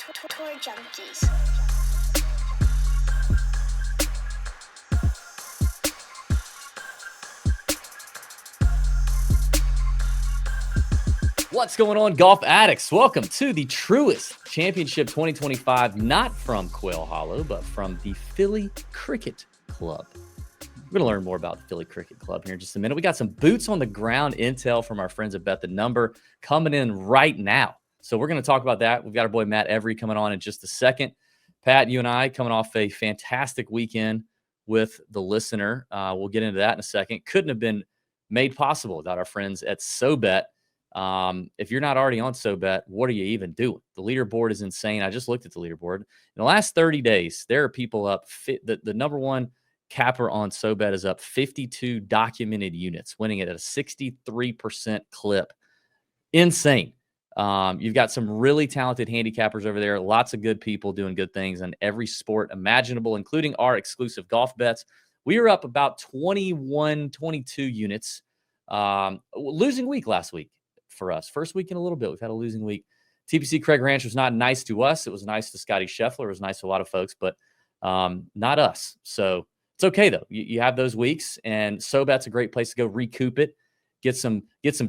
Tour junkies. What's going on, golf addicts? Welcome to the Truist Championship 2025, not from Quail Hollow, but from the Philly Cricket Club. We're going to learn more about the Philly Cricket Club here in just a minute. We got some boots on the ground intel from our friends at Bet the Number coming in right now. So we're going to talk about that. We've got our boy Matt Every coming on in just a second. Pat, you and I coming off a fantastic weekend with the listener. We'll get into that in a second. Couldn't have been made possible without our friends at SoBet. If you're not already on SoBet, what are you even doing? The leaderboard is insane. I just looked at the leaderboard. In the last 30 days, there are people up. The number one capper on SoBet is up 52 documented units, winning it at a 63% clip. Insane. You've got some really talented handicappers over there. Lots of good people doing good things on every sport imaginable, including our exclusive golf bets. We were up about 21, 22 units. Losing week last week for us. First week in a little bit. We've had a losing week. TPC Craig Ranch was not nice to us. It was nice to Scotty Scheffler. It was nice to a lot of folks, but not us. So it's okay, though. You have those weeks, and SoBet's a great place to go recoup it, get some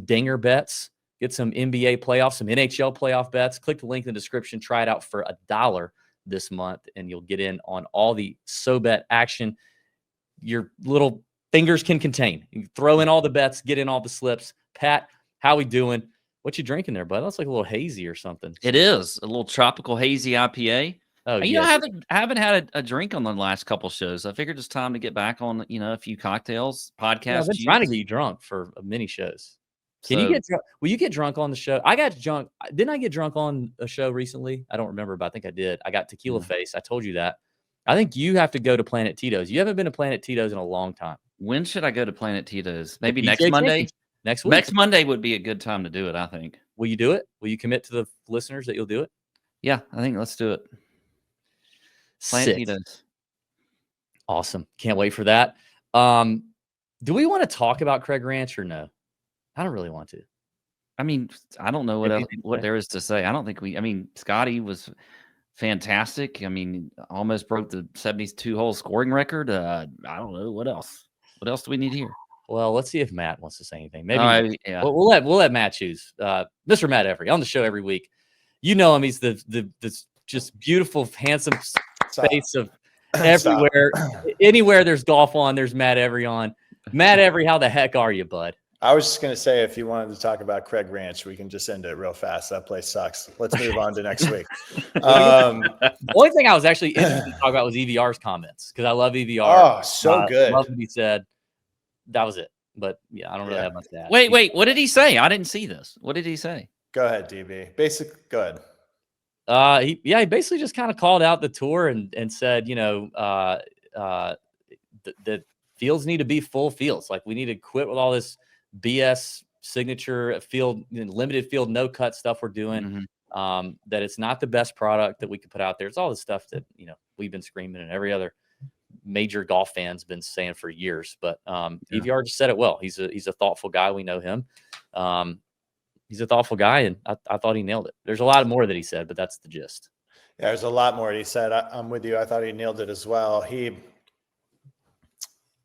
dinger bets, get some NBA playoffs, some NHL playoff bets. Click the link in the description. Try it out for $1 this month, and you'll get in on all the SoBet action your little fingers can contain. You throw in all the bets, get in all the slips. Pat, how we doing? What you drinking there, bud? That's like a little hazy or something. It is a little tropical hazy IPA. Oh, yeah. yeah. I haven't had a drink on the last couple shows. I figured it's time to get back on, a few cocktails, podcasts. Yeah, I've been trying to get you drunk for many shows. Can you get drunk? Will you get drunk on the show? I got drunk. Didn't I get drunk on a show recently? I don't remember, but I think I did. I got tequila face. I told you that. I think you have to go to Planet Tito's. You haven't been to Planet Tito's in a long time. When should I go to Planet Tito's? Maybe next Monday? Next week. Next Monday would be a good time to do it, I think. Will you do it? Will you commit to the listeners that you'll do it? Yeah, I think let's do it. Planet Tito's. Awesome. Can't wait for that. Do we want to talk about Craig Ranch or no? I don't really want to. I mean, I don't know what there is to say. I don't think Scotty was fantastic. I mean, almost broke the 72-hole scoring record. I don't know. What else? What else do we need here? Well, let's see if Matt wants to say anything. Maybe we'll let Matt choose. Mr. Matt Every on the show every week. You know him. He's the just beautiful, handsome face of everywhere. Anywhere there's golf on, there's Matt Every on. Matt Every, how the heck are you, bud? I was just going to say, if you wanted to talk about Craig Ranch, we can just end it real fast. That place sucks. Let's move on to next week. The only thing I was actually interested to talk about was EVR's comments, because I love EVR. Oh, so good. I love what he said. That was it. But, yeah, I don't really have much to add. Wait. What did he say? I didn't see this. What did he say? Go ahead, DB. Go ahead. He basically just kind of called out the tour and said, the fields need to be full fields. Like, we need to quit with all this BS signature field, limited field, no cut stuff we're doing. That it's not the best product that we could put out there. It's all the stuff that we've been screaming and every other major golf fan's been saying for years. But EVR just said it well. He's a thoughtful guy. We know him. He's a thoughtful guy, and I thought he nailed it. There's a lot more that he said, but that's the gist. Yeah, there's a lot more he said. I'm with you. I thought he nailed it as well.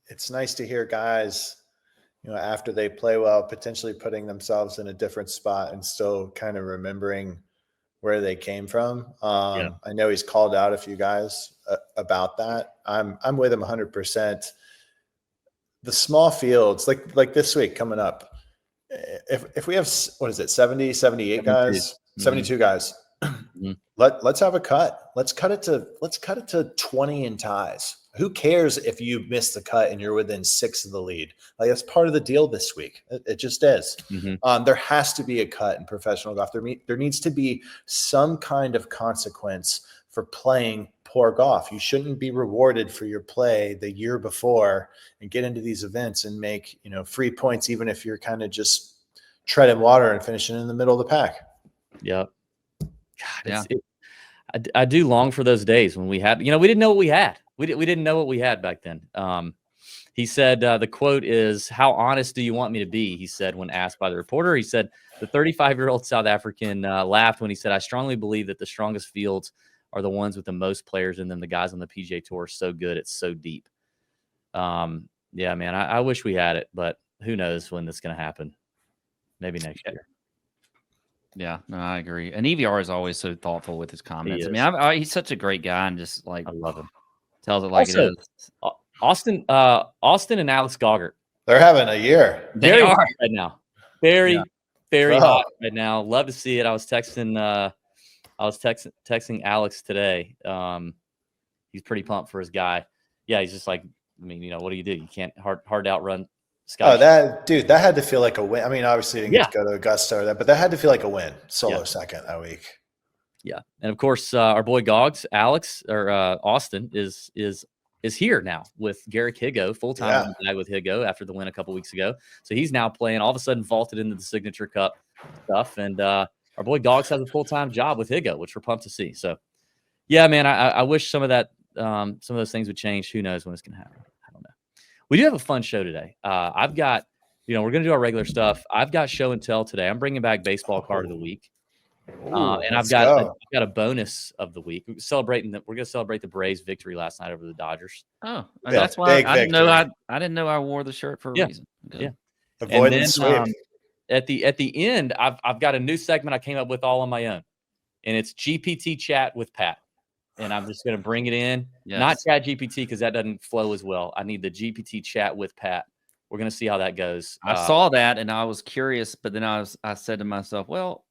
It's nice to hear guys, after they play well, potentially putting themselves in a different spot and still kind of remembering where they came from. I know he's called out a few guys about that. I'm with him 100%. The small fields, like this week coming up, if we have, 70, 78 guys, 72 guys, let's have a cut. Let's cut it to 20 in ties. Who cares if you miss the cut and you're within 6 of the lead? Like, that's part of the deal this week. It just is. There has to be a cut in professional golf. There needs to be some kind of consequence for playing poor golf. You shouldn't be rewarded for your play the year before and get into these events and make, free points, even if you're kind of just treading water and finishing in the middle of the pack. Yep. God, I do long for those days when we had, we didn't know what we had. We didn't know what we had back then. He said, the quote is, "How honest do you want me to be?" He said when asked by the reporter. He said, the 35-year-old South African laughed when he said, "I strongly believe that the strongest fields are the ones with the most players in them. The guys on the PGA Tour are so good. It's so deep." Yeah, man, I wish we had it, but who knows when that's going to happen. Maybe next year. Yeah, no, I agree. And EVR is always so thoughtful with his comments. He I mean, he's such a great guy and just like I love him. tells it like Also, it is. Austin and Alex Goggart. They're having a year. Very are. hot right now. Very hot right now. Love to see it. I was texting Alex today. He's pretty pumped for his guy. Yeah, he's just like, I mean, what do? You can't hard to outrun Scott. Oh, that had to feel like a win. I mean, obviously you didn't get to go to Augusta or that, but that had to feel like a win. Solo second that week. Yeah, and of course, our boy Austin is here now with Garrick Higgo, full-time with Higgo after the win a couple weeks ago. So he's now playing, all of a sudden vaulted into the Signature Cup stuff. And our boy Goggs has a full-time job with Higgo, which we're pumped to see. So, yeah, man, I wish some of that, some of those things would change. Who knows when it's going to happen? I don't know. We do have a fun show today. I've got, we're going to do our regular stuff. I've got show and tell today. I'm bringing back baseball card of the week. And I've got a bonus of the week. We're going to celebrate the Braves' victory last night over the Dodgers. Oh, that's why I didn't know I didn't know I wore the shirt for a reason. Good. Yeah. Avoiding sweep. At the end, I've got a new segment I came up with all on my own, and it's GPT chat with Pat. And I'm just going to bring it in, not ChatGPT because that doesn't flow as well. I need the GPT chat with Pat. We're going to see how that goes. I saw that and I was curious, but then I said to myself, well,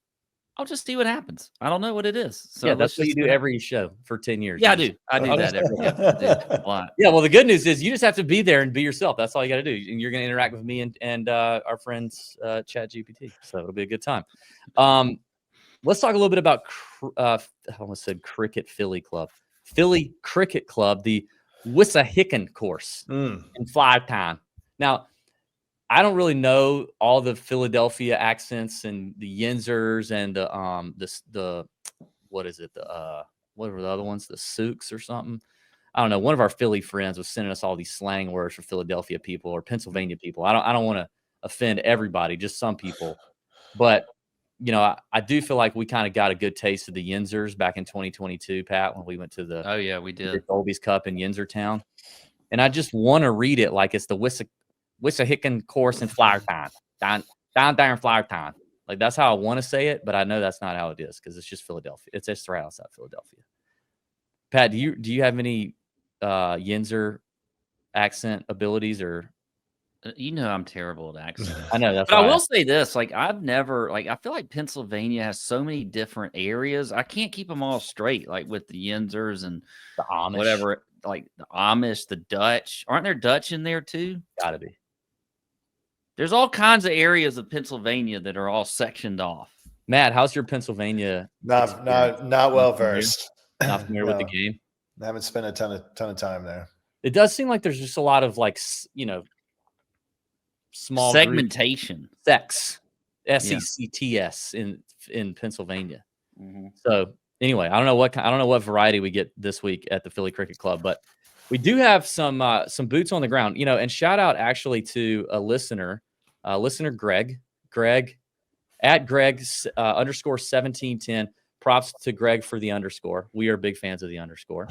I'll just see what happens. I don't know what it is. So that's what you do every show for 10 years. Yeah, I do. I do that every a lot. Yeah, well, the good news is you just have to be there and be yourself. That's all you got to do. And you're going to interact with me and our friends ChatGPT. So it'll be a good time. Let's talk a little bit about, I almost said Cricket Philly Club. Philly Cricket Club, the Wissahickon course in Flytown. Now, I don't really know all the Philadelphia accents and the Yinzers and the what is it? What were the other ones? The Souks or something? I don't know. One of our Philly friends was sending us all these slang words for Philadelphia people or Pennsylvania people. I don't want to offend everybody, just some people. But I do feel like we kind of got a good taste of the Yinzers back in 2022, Pat, when we went to the we did Olbies Cup in Yinzertown. And I just want to read it like it's the Wissahickon course in Flytown, down there in Flytown. Like that's how I want to say it, but I know that's not how it is because it's just Philadelphia. It's just right outside Philadelphia. Pat, do you have any Yinzer accent abilities or? I'm terrible at accents. I know that's. But I will say this: I've never I feel like Pennsylvania has so many different areas. I can't keep them all straight. Like with the Yinzers and the Amish, whatever. Like the Amish, the Dutch. Aren't there Dutch in there too? Gotta be. There's all kinds of areas of Pennsylvania that are all sectioned off. Matt, how's your Pennsylvania? Not well versed. Not familiar with the game. I haven't spent a ton of time there. It does seem like there's just a lot of small segmentation. Sects. SECTS in Pennsylvania. Mm-hmm. So anyway, I don't know what variety we get this week at the Philly Cricket Club, but we do have some boots on the ground, and shout out actually to a listener Greg at Greg _1710. Props to Greg for the underscore. We are big fans of the underscore.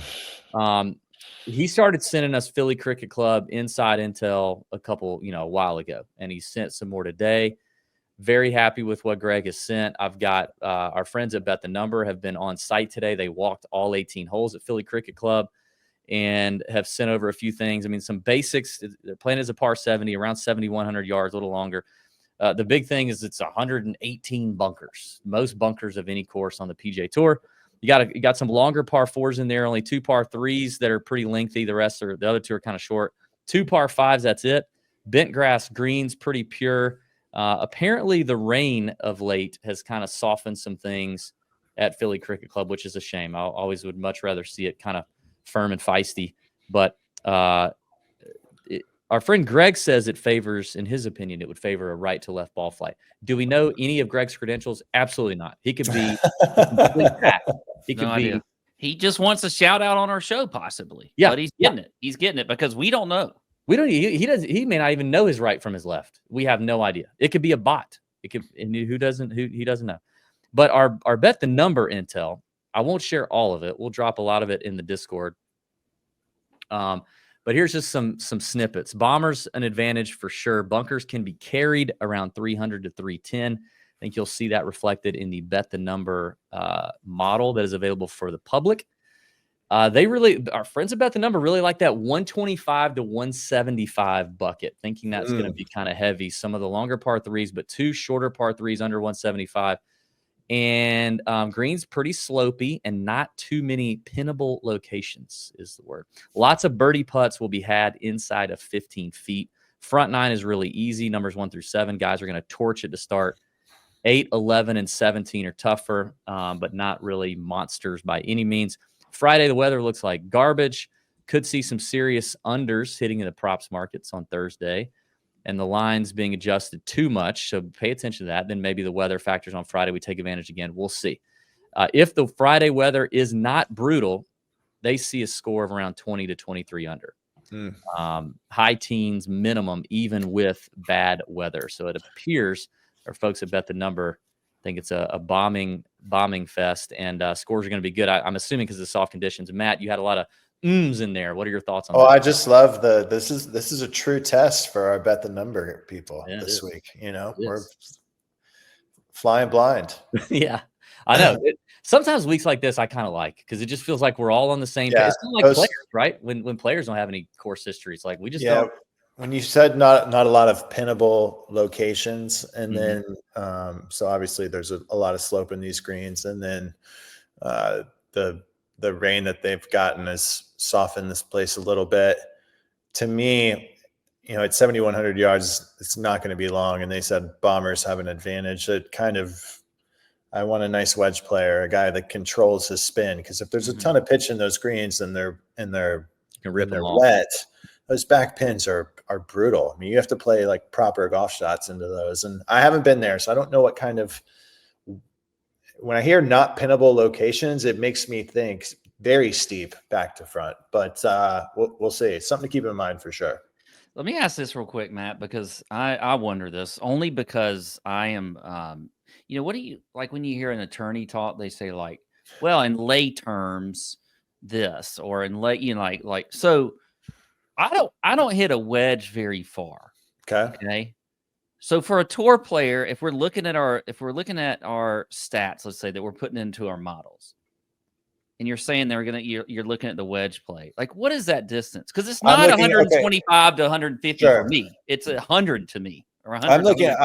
He started sending us Philly Cricket Club inside intel a while ago, and he sent some more today. Very happy with what Greg has sent. I've got our friends at Bet the Number have been on site today. They walked all 18 holes at Philly Cricket Club and have sent over a few things. I mean, some basics. They're playing as a par 70, around 7,100 yards, a little longer. The big thing is it's 118 bunkers, most bunkers of any course on the PGA Tour. You got some longer par 4s in there, only 2 par 3s that are pretty lengthy. The other 2 are kind of short. 2 par 5s, that's it. Bent grass greens, pretty pure. Apparently the rain of late has kind of softened some things at Philly Cricket Club, which is a shame. I always would much rather see it kind of firm and feisty. But our friend Greg says it favors, in his opinion, it would favor a right to left ball flight. Do we know any of Greg's credentials? Absolutely not. He could be complete hack. He could be. He just wants a shout out on our show, possibly. Yeah, but he's getting it. He's getting it because we don't know. We don't. He doesn't. He may not even know his right from his left. We have no idea. It could be a bot. It could. And who doesn't? Who he doesn't know. But our bet the number intel. I won't share all of it. We'll drop a lot of it in the Discord. But here's just some snippets. Bombers an advantage for sure. Bunkers can be carried around 300 to 310. I think you'll see that reflected in the bet the number model that is available for the public. Our friends at Bet the Number really like that 125 to 175 bucket, thinking that's going to be kind of heavy. Some of the longer par threes, but 2 shorter par threes under 175. And green's pretty slopey and not too many pinnable locations is the word. Lots of birdie putts will be had inside of 15 feet. Front 9 is really easy. Numbers 1 through 7. Guys are going to torch it to start. 8, 11, and 17 are tougher, but not really monsters by any means. Friday, the weather looks like garbage. Could see some serious unders hitting in the props markets on Thursday, and the lines being adjusted too much. So pay attention to that. Then maybe the weather factors on Friday, we take advantage again. We'll see. If the Friday weather is not brutal, they see a score of around 20 to 23 under. High teens minimum, even with bad weather. So it appears our folks at Bet the Number think it's a bombing fest, and scores are going to be good. I'm assuming because of the soft conditions. Matt, you had a lot of in there. What are your thoughts on that? I just love this is a true test for our Bet the Number people this week. We're flying blind. Yeah, I know. Sometimes weeks like this I kind of like because it just feels like we're all on the same page. It's kind of like players, right? When players don't have any course history, it's like we just don't. When you said not a lot of pinnable locations, and then so obviously there's a lot of slope in these greens, and then the rain that they've gotten has softened this place a little bit. To me, at 7,100 yards, it's not going to be long. And they said bombers have an advantage. I want a nice wedge player, a guy that controls his spin, because if there's a ton of pitch in those greens and they're wet, those back pins are brutal. I mean, you have to play like proper golf shots into those. And I haven't been there, so I don't know what kind of – when I hear not pinnable locations, it makes me think very steep back to front. But we'll see. It's something to keep in mind for sure. Let me ask this real quick, Matt, because I wonder this only because I am what do you – like when you hear an attorney talk, they say like, well, in lay terms, this, or in lay, so – I don't hit a wedge very far. Okay. So for a tour player, if we're looking at our stats, let's say that we're putting into our models, and you're saying you're looking at the wedge play, like what is that distance? Because it's not 125 to 150 for me. It's 100 to me. I'm looking at,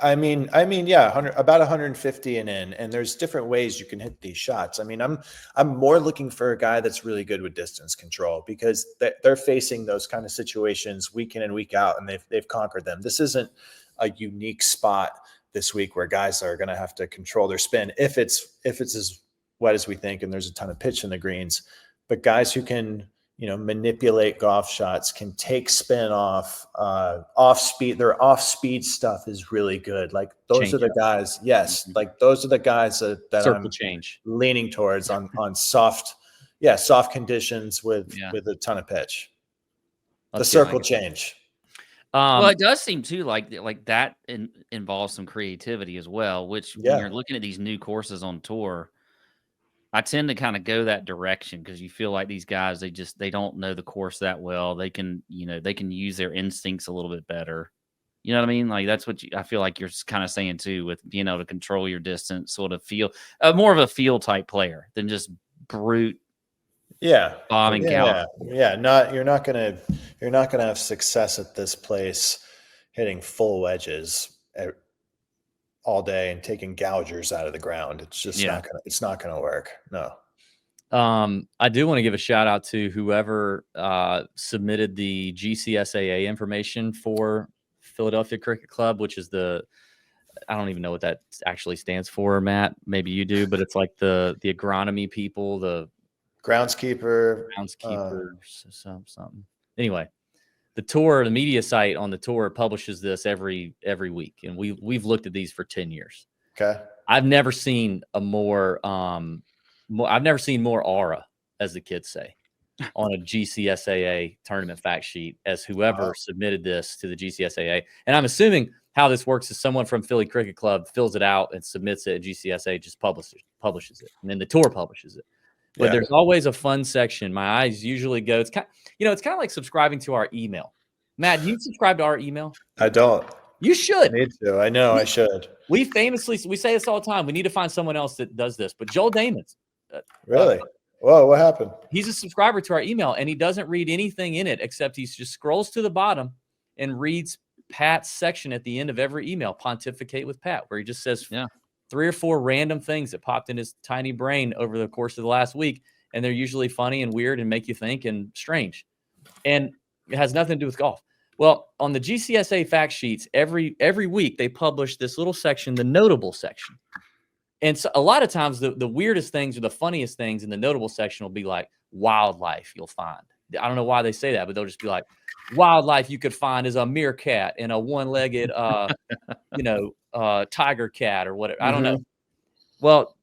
I mean, yeah, 100, about 150 and in, and there's different ways you can hit these shots. I mean, I'm more looking for a guy that's really good with distance control, because they're facing those kind of situations week in and week out, and they've conquered them. This isn't a unique spot this week where guys are going to have to control their spin if it's as wet as we think, and there's a ton of pitch in the greens. But guys who can manipulate golf shots, can take spin off speed. Their off speed stuff is really good. Like those are the guys. Yes. Like those are the guys that I'm leaning towards on soft conditions with a ton of pitch. The circle change. Well, it does seem too like that involves some creativity as well, which when you're looking at these new courses on tour, I tend to kind of go that direction because you feel like these guys, they don't know the course that well. They can use their instincts a little bit better. You know what I mean? Like that's what I feel like you're kind of saying too, with being able to control your distance, sort of feel more of a feel type player than just brute. Bombing cow. You're not gonna have success at this place hitting full wedges all day and taking gougers out of the ground. It's just not gonna work. No. I do want to give a shout out to whoever submitted the GCSAA information for Philadelphia Cricket Club, which is I don't even know what that actually stands for, Matt. Maybe you do, but it's like the agronomy people, the groundskeepers, something. Anyway, the media site on the tour publishes this every week, and we've looked at these for 10 years. Okay. I've never seen more aura, as the kids say. on a GCSAA tournament fact sheet as whoever submitted this to the GCSAA. And I'm assuming how this works is someone from Philly Cricket Club fills it out and submits it, and GCSA just publishes it, and then the tour publishes it. But there's always a fun section. My eyes usually go. It's kind of like subscribing to our email. Matt, do you subscribe to our email? I don't. You should. I need to. I know I should. We say this all the time. We need to find someone else that does this. But Joel Damon's. Really? Whoa, what happened? He's a subscriber to our email, and he doesn't read anything in it except he just scrolls to the bottom and reads Pat's section at the end of every email, Pontificate with Pat, where he just says 3 or 4 random things that popped in his tiny brain over the course of the last week, and they're usually funny and weird and make you think and strange. And it has nothing to do with golf. Well, on the GCSA fact sheets, every week they publish this little section, the notable section. And so a lot of times the weirdest things or the funniest things in the notable section will be like wildlife you'll find. I don't know why they say that, but they'll just be like, wildlife you could find is a meerkat and a one-legged, tiger cat or whatever. I don't know. Well,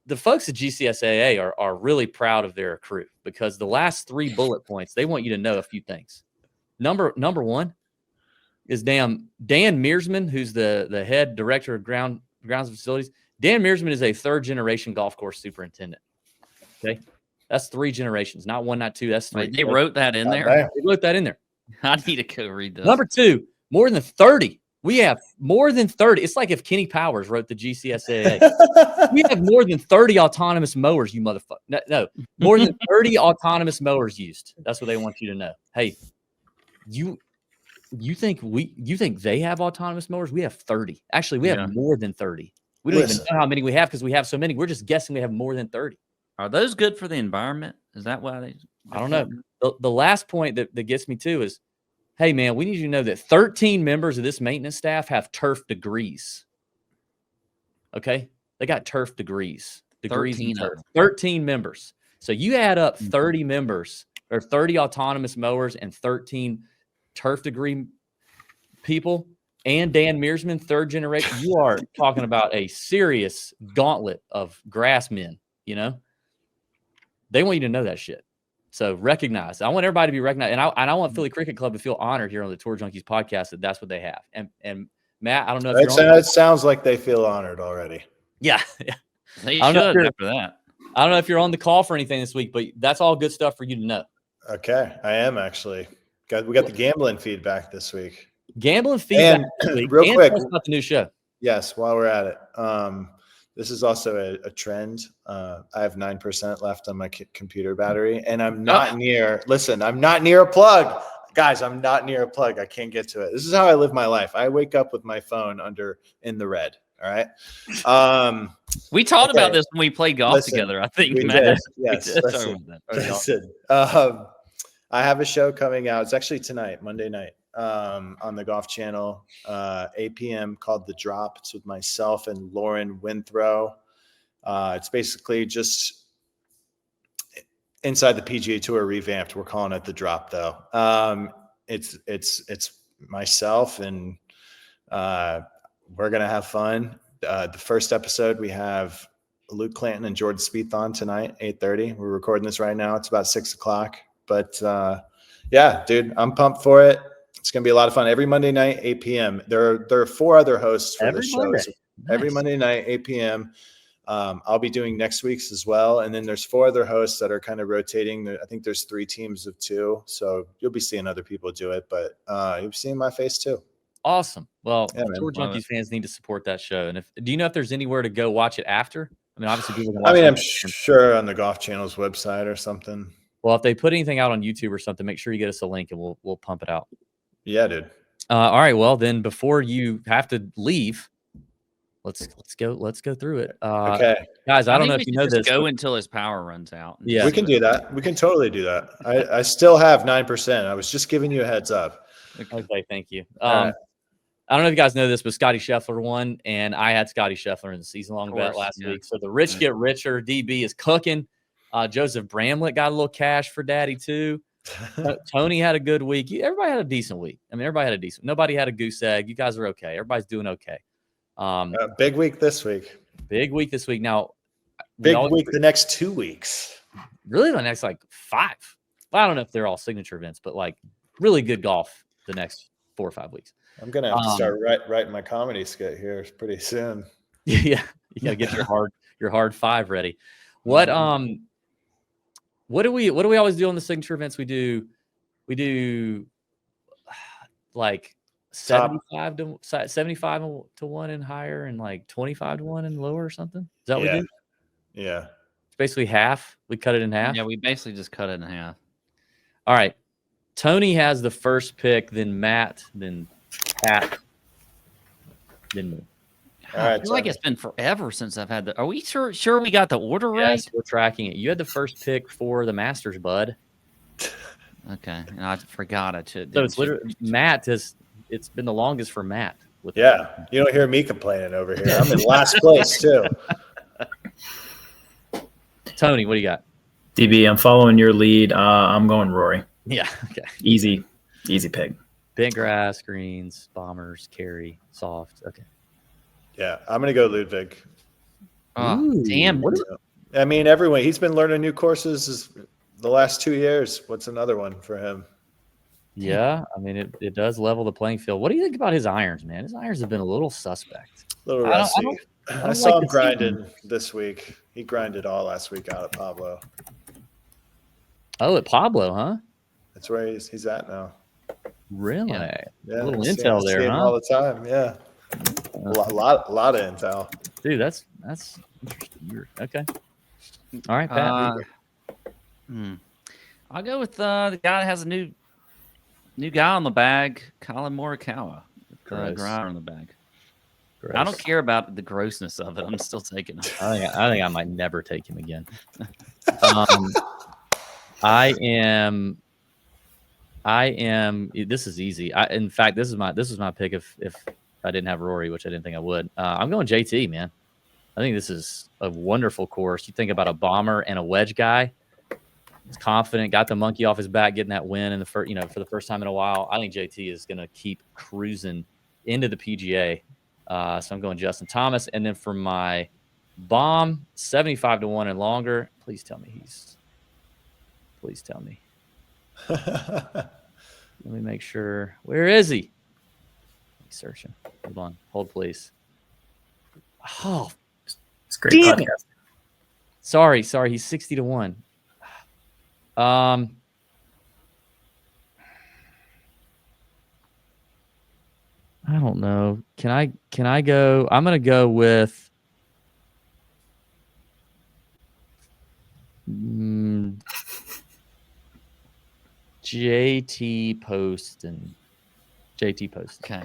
the folks at GCSAA are really proud of their crew because the last 3 bullet points, they want you to know a few things. Number 1 is Dan Mearsman, who's the head director of grounds and facilities. Dan Mearsman is a 3rd-generation golf course superintendent. Okay, that's 3 generations, not 1, not 2. That's 3. They wrote that in there. They wrote that in there. I need to go read those. Number 2, more than 30. We have more than 30. It's like if Kenny Powers wrote the GCSAA. We have more than 30 autonomous mowers, you motherfucker. No, more than 30 autonomous mowers used. That's what they want you to know. Hey, you think they have autonomous mowers? We have 30. Actually, we have more than 30. We don't even know how many we have because we have so many. We're just guessing we have more than 30. Are those good for the environment? Is that why I don't know. The last point that gets me too is, hey, man, we need you to know that 13 members of this maintenance staff have turf degrees. Okay? They got turf degrees. 13 turf. 13 members. So you add up 30 members or 30 autonomous mowers and 13 turf degree people and Dan Mearsman, 3rd generation. You are talking about a serious gauntlet of grass men, They want you to know that shit. So recognize. I want everybody to be recognized. And I want Philly Cricket Club to feel honored here on the Tour Junkies podcast that's what they have. And Matt, I don't know if it sounds like they feel honored already. Yeah. They should after that. I don't know if you're on the call for anything this week, but that's all good stuff for you to know. Okay. I am actually. We got the gambling feedback this week. Gambling feedback this week. Real quick. About the new show. Yes, while we're at it. This is also a trend. I have 9% left on my computer battery, and I'm not near a plug. Guys, I'm not near a plug. I can't get to it. This is how I live my life. I wake up with my phone in the red. All right. We talked about this when we played golf together, I think, we Matt. did. Yes. Listen. I have a show coming out. It's actually tonight, Monday night, on the Golf Channel, 8 p.m. called The Drop. It's with myself and Lauren Winthrow. It's basically just inside the PGA Tour revamped. We're calling it The Drop, though. It's myself, and we're gonna have fun. The first episode, we have Luke Clanton and Jordan Spieth on tonight, 8:30. We're recording this right now. It's about 6:00. But yeah, dude, I'm pumped for it. It's going to be a lot of fun. Every Monday night, 8 p.m. There are 4 other hosts for the show. Nice. Every Monday night, 8 p.m. I'll be doing next week's as well. And then there's 4 other hosts that are kind of rotating. I think there's 3 teams of 2. So you'll be seeing other people do it, but you'll be seeing my face too. Awesome. Well, Tour Junkies fans need to support that show. And do you know if there's anywhere to go watch it after? I mean, obviously people can watch I'm sure on the Golf Channel's website or something. Well, if they put anything out on YouTube or something, make sure you get us a link and we'll pump it out. Yeah, dude. All right. Well, then before you have to leave, let's go through it. Okay, guys. I don't know if you know this. Go until his power runs out. Yeah, we can do that. We can totally do that. I still have 9%. I was just giving you a heads up. Okay, thank you. I don't know if you guys know this, but Scotty Scheffler won, and I had Scotty Scheffler in the season long bet last week. So the rich get richer. DB is cooking. Joseph Bramlett got a little cash for daddy too. Tony had a good week. Everybody had a decent week. I mean, nobody had a goose egg. You guys are okay. Everybody's doing okay. Big week this week. Big week this week. Now, big week the next 2 weeks. really the next like 5. Well, I don't know if they're all signature events, but like really good golf the next 4 or 5 weeks. I'm gonna have to start writing my comedy skit here pretty soon. Yeah, you gotta get your hard 5 ready. What do we always do on the signature events? We do like 75 to 1 and higher, and like 25 to 1 and lower or something. Is that what we do? Yeah. It's basically half. We cut it in half. Yeah, we basically just cut it in half. All right. Tony has the first pick, then Matt, then Pat, then me. All right, I feel like it's been forever since I've had the. Are we sure we got the order right? Yes, we're tracking it. You had the first pick for the Masters, bud. Okay, and I forgot I should. So it's literally Matt has. It's been the longest for Matt. You don't hear me complaining over here. I'm in last place too. Tony, what do you got? DB, I'm following your lead. I'm going Rory. Yeah. Okay. Easy pick. Bent grass, greens, bombers, carry, soft. Okay. Yeah, I'm gonna go Ludwig. Oh, damn! I mean, he's been learning new courses the last 2 years. What's another one for him? Yeah, I mean, it does level the playing field. What do you think about his irons, man? His irons have been a little suspect. A little rusty. I saw him grinding this week. He grinded all last week out at Pablo. Oh, at Pablo, huh? That's where he's at now. Really? Yeah. A little intel there, huh? All the time, yeah. A lot of intel. Dude, that's interesting. Okay. All right, Pat. I'll go with the guy that has a new guy on the bag, Colin Morikawa. Grinder on the bag. Gross. I don't care about the grossness of it. I'm still taking him. I think I might never take him again. I am. This is easy. In fact, this is my pick. If I didn't have Rory, which I didn't think I would, I'm going JT, man. I think this is a wonderful course. You think about a bomber and a wedge guy. He's confident, got the monkey off his back, getting that win in the first, for the first time in a while. I think JT is going to keep cruising into the PGA. So I'm going Justin Thomas, and then for my bomb, 75 to 1 and longer. Please tell me. Let me make sure. Where is he? He's searching. Hold on. Hold, please. Oh, it's great podcast. Sorry. He's 60 to 1. I don't know. Can I go? I'm gonna go with JT Poston. Okay.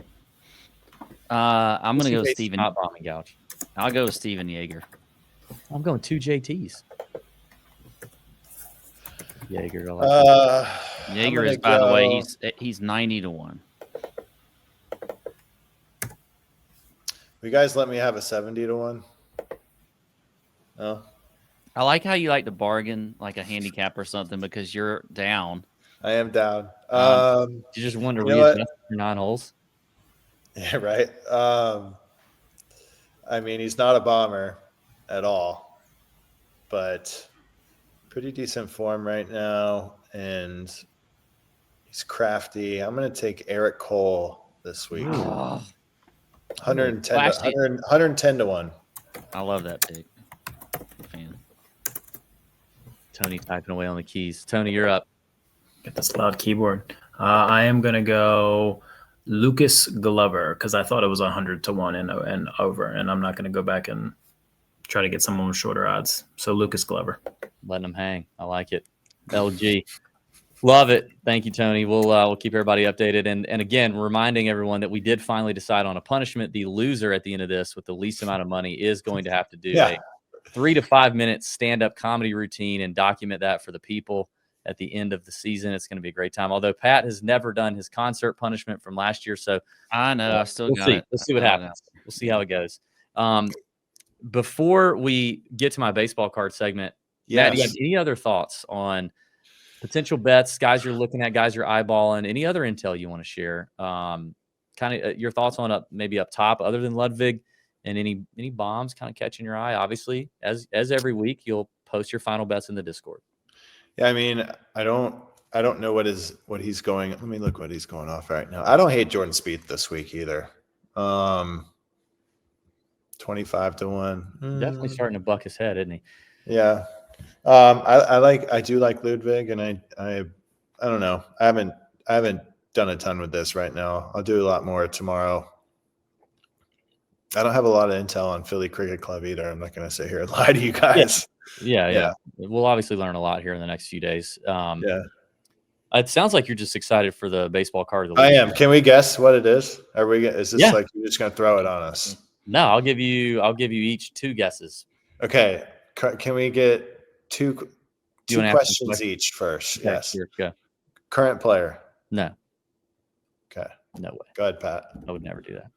I'm gonna go Steven. Not bombing gouge. I'll go with Steven Yeager. I'm going 2 JTs. Yeager. Yeager is, by the way, he's 90 to 1. You guys let me have a 70 to 1? No. I like how you like to bargain like a handicap or something because you're down. I am down. You just wonder where you 9 holes. Yeah, right. I mean, he's not a bomber at all, but pretty decent form right now, and he's crafty. I'm going to take Eric Cole this week. Oh. 110 to 1. I love that pick. Fan. Tony typing away on the keys. Tony, you're up. Get this loud keyboard. I am going to go Lucas Glover because I thought it was 100 to 1 and over, and I'm not going to go back and try to get someone with shorter odds. So Lucas Glover. Letting them hang. I like it. LG. Love it. Thank you, Tony. We'll keep everybody updated. And again, reminding everyone that we did finally decide on a punishment. The loser at the end of this with the least amount of money is going to have to do a 3 to 5 minute stand-up comedy routine and document that for the people at the end of the season. It's going to be a great time. Although Pat has never done his concert punishment from last year. So I know. I still got it. Let's see what happens. We'll see how it goes. Before we get to my baseball card segment, Matt, you have any other thoughts on potential bets, guys you're looking at, guys you're eyeballing, any other intel you want to share? Kind of your thoughts on maybe up top, other than Ludwig, and any bombs kind of catching your eye. Obviously, as every week, you'll post your final bets in the Discord. Yeah, I mean, I don't know what he's going. Let me look what he's going off right now. I don't hate Jordan Spieth this week either. 25 to 1. Definitely starting to buck his head, isn't he? Yeah. I do like Ludwig, and I don't know. I haven't done a ton with this right now. I'll do a lot more tomorrow. I don't have a lot of intel on Philly Cricket Club either. I'm not going to sit here and lie to you guys. Yeah. We'll obviously learn a lot here in the next few days. Yeah. It sounds like you're just excited for the baseball card of the week. I am. Year. Can we guess what it is? Is this like you're just going to throw it on us? No, I'll give you each 2 guesses. Okay. Can we get two questions each first? Okay, yes. Here, go. Current player? No. Okay. No way. Go ahead, Pat. I would never do that.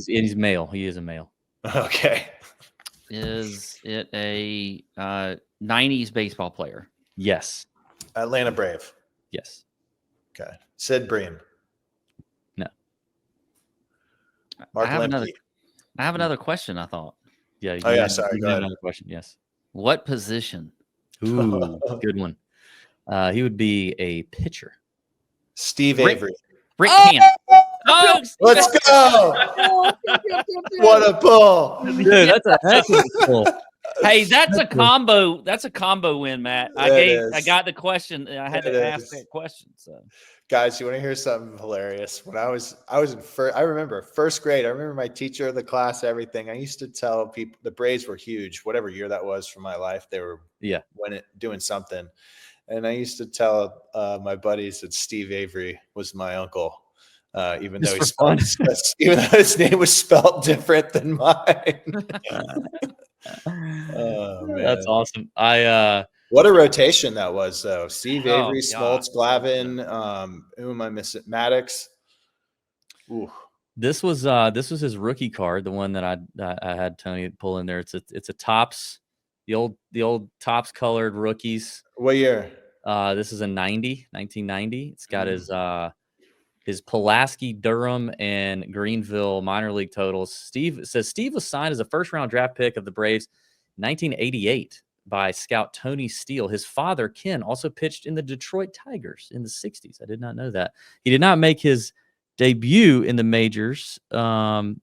He's male. He is a male. Okay. Is it a 90s baseball player? Yes. Atlanta Brave? Yes. Okay. Sid Bream? No. Mark Lemke? I have another question, I thought. Yeah. Sorry. Go ahead. Another question. Yes. What position? Ooh, good one. He would be a pitcher. Steve Avery. Rick Cannon. Oh, let's go! What a pull, dude! That's a heck of a pull. Hey, that's a combo. That's a combo win, Matt. I got the question. I had to ask that question. So, guys, you want to hear something hilarious? When I was in I remember first grade. I remember my teacher, the class, everything. I used to tell people the Braves were huge. Whatever year that was for my life, they were doing something. And I used to tell my buddies that Steve Avery was my uncle. Even though his name was spelled different than mine. Oh, man. That's awesome. What a rotation that was, though. Steve Avery, Smoltz, Glavine. Who am I missing? Maddox. Ooh. This was his rookie card, the one that I had Tony pull in there. It's a Topps, the old Topps colored rookies. What year? This is a 1990. It's got his Pulaski, Durham, and Greenville minor league totals. Steve was signed as a first-round draft pick of the Braves in 1988 by scout Tony Steele. His father, Ken, also pitched in the Detroit Tigers in the 60s. I did not know that. He did not make his debut in the majors until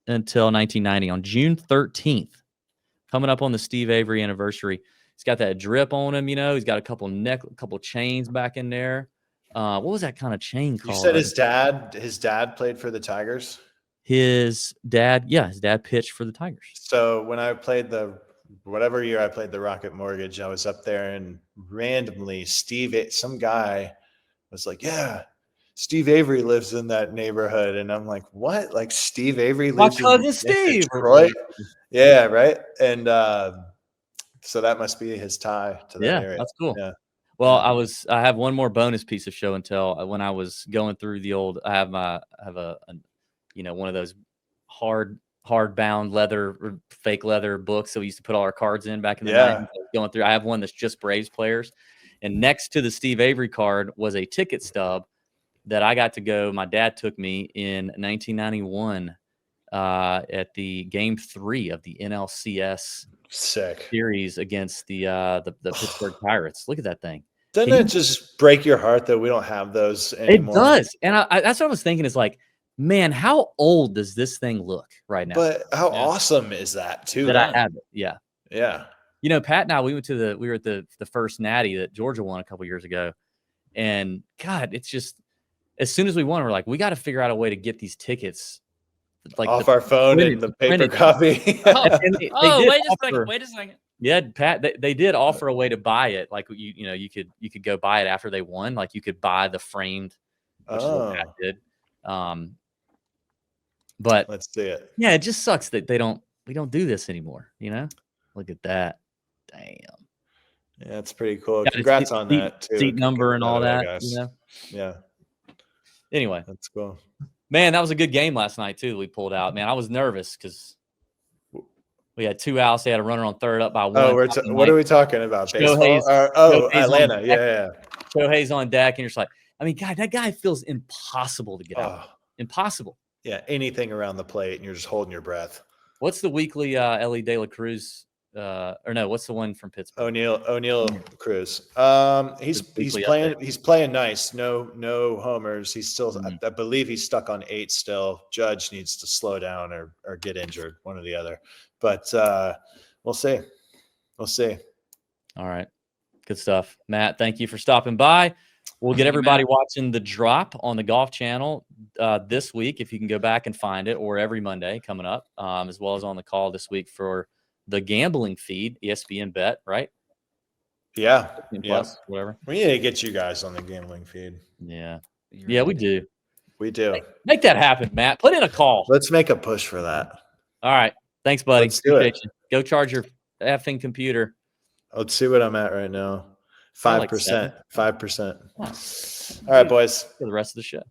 1990 on June 13th. Coming up on the Steve Avery anniversary. He's got that drip on him, He's got a couple chains back in there. What was that kind of chain called? You said his dad played for the Tigers? His dad pitched for the Tigers. So when I played whatever year I played the Rocket Mortgage, I was up there and randomly some guy was like, yeah, Steve Avery lives in that neighborhood. And I'm like, what? Like Steve Avery lives in Detroit? Yeah, right. And so that must be his tie to that area. That's cool. Yeah. Well, I have one more bonus piece of show and tell. When I was going through the old, I have a one of those hard bound leather, fake leather books that we used to put all our cards in back in the 90s. Going through, I have one that's just Braves players, and next to the Steve Avery card was a ticket stub that I got to go. My dad took me in 1991 at the Game 3 of the NLCS. Sick series against the Pittsburgh Pirates. Look at that thing. Doesn't it just break your heart that we don't have those anymore? It does. And that's what I was thinking is like, man, how old does this thing look right now? But how awesome is that too? That I have it. Yeah. Yeah. Pat and I, we were at the first Natty that Georgia won a couple years ago. And God, it's just, as soon as we won, we're like, we got to figure out a way to get these tickets like off our phone and the paper copy. Wait a second. Yeah, Pat, they did offer a way to buy it. Like you could go buy it after they won. Like you could buy the framed, which is what Pat did. But let's see it. Yeah, it just sucks that we don't do this anymore. Look at that. Damn. Yeah, that's pretty cool. Congrats on that too. Seat number and all that. Yeah. Anyway, that's cool. Man, that was a good game last night, too, that we pulled out. Man, I was nervous because we had 2 outs. They had a runner on third up by 1. Oh, what are we talking about? Baseball? Atlanta. Yeah. Shohei's on deck, and you're just like, I mean, God, that guy feels impossible to get out. Impossible. Yeah, anything around the plate, and you're just holding your breath. What's the weekly Ellie De La Cruz? Or no, what's the one from Pittsburgh? O'Neal Cruz. He's playing nice. No homers. He's still, I believe he's stuck on 8 still. Judge needs to slow down or get injured, one or the other. But we'll see. We'll see. All right. Good stuff. Matt, thank you for stopping by. We'll get everybody watching The Drop on the Golf Channel this week, if you can go back and find it, or every Monday coming up, as well as on the call this week for the gambling feed, ESPN Bet, right? Yeah. Plus, whatever. We need to get you guys on the gambling feed. Yeah. Yeah, we do. We do. Make that happen, Matt. Put in a call. Let's make a push for that. All right. Thanks, buddy. Let's do it. Go charge your effing computer. Let's see what I'm at right now. 5%. 5%. Oh. All right, boys. For the rest of the show.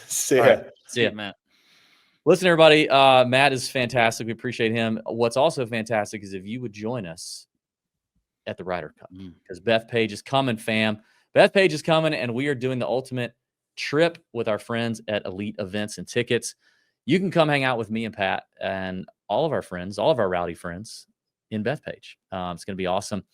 See ya. Right. See ya, Matt. Listen, everybody. Matt is fantastic. We appreciate him. What's also fantastic is if you would join us at the Ryder Cup, because Bethpage is coming, fam. Bethpage is coming, and we are doing the ultimate trip with our friends at Elite Events and Tickets. You can come hang out with me and Pat and all of our friends, all of our rowdy friends in Bethpage. It's going to be awesome.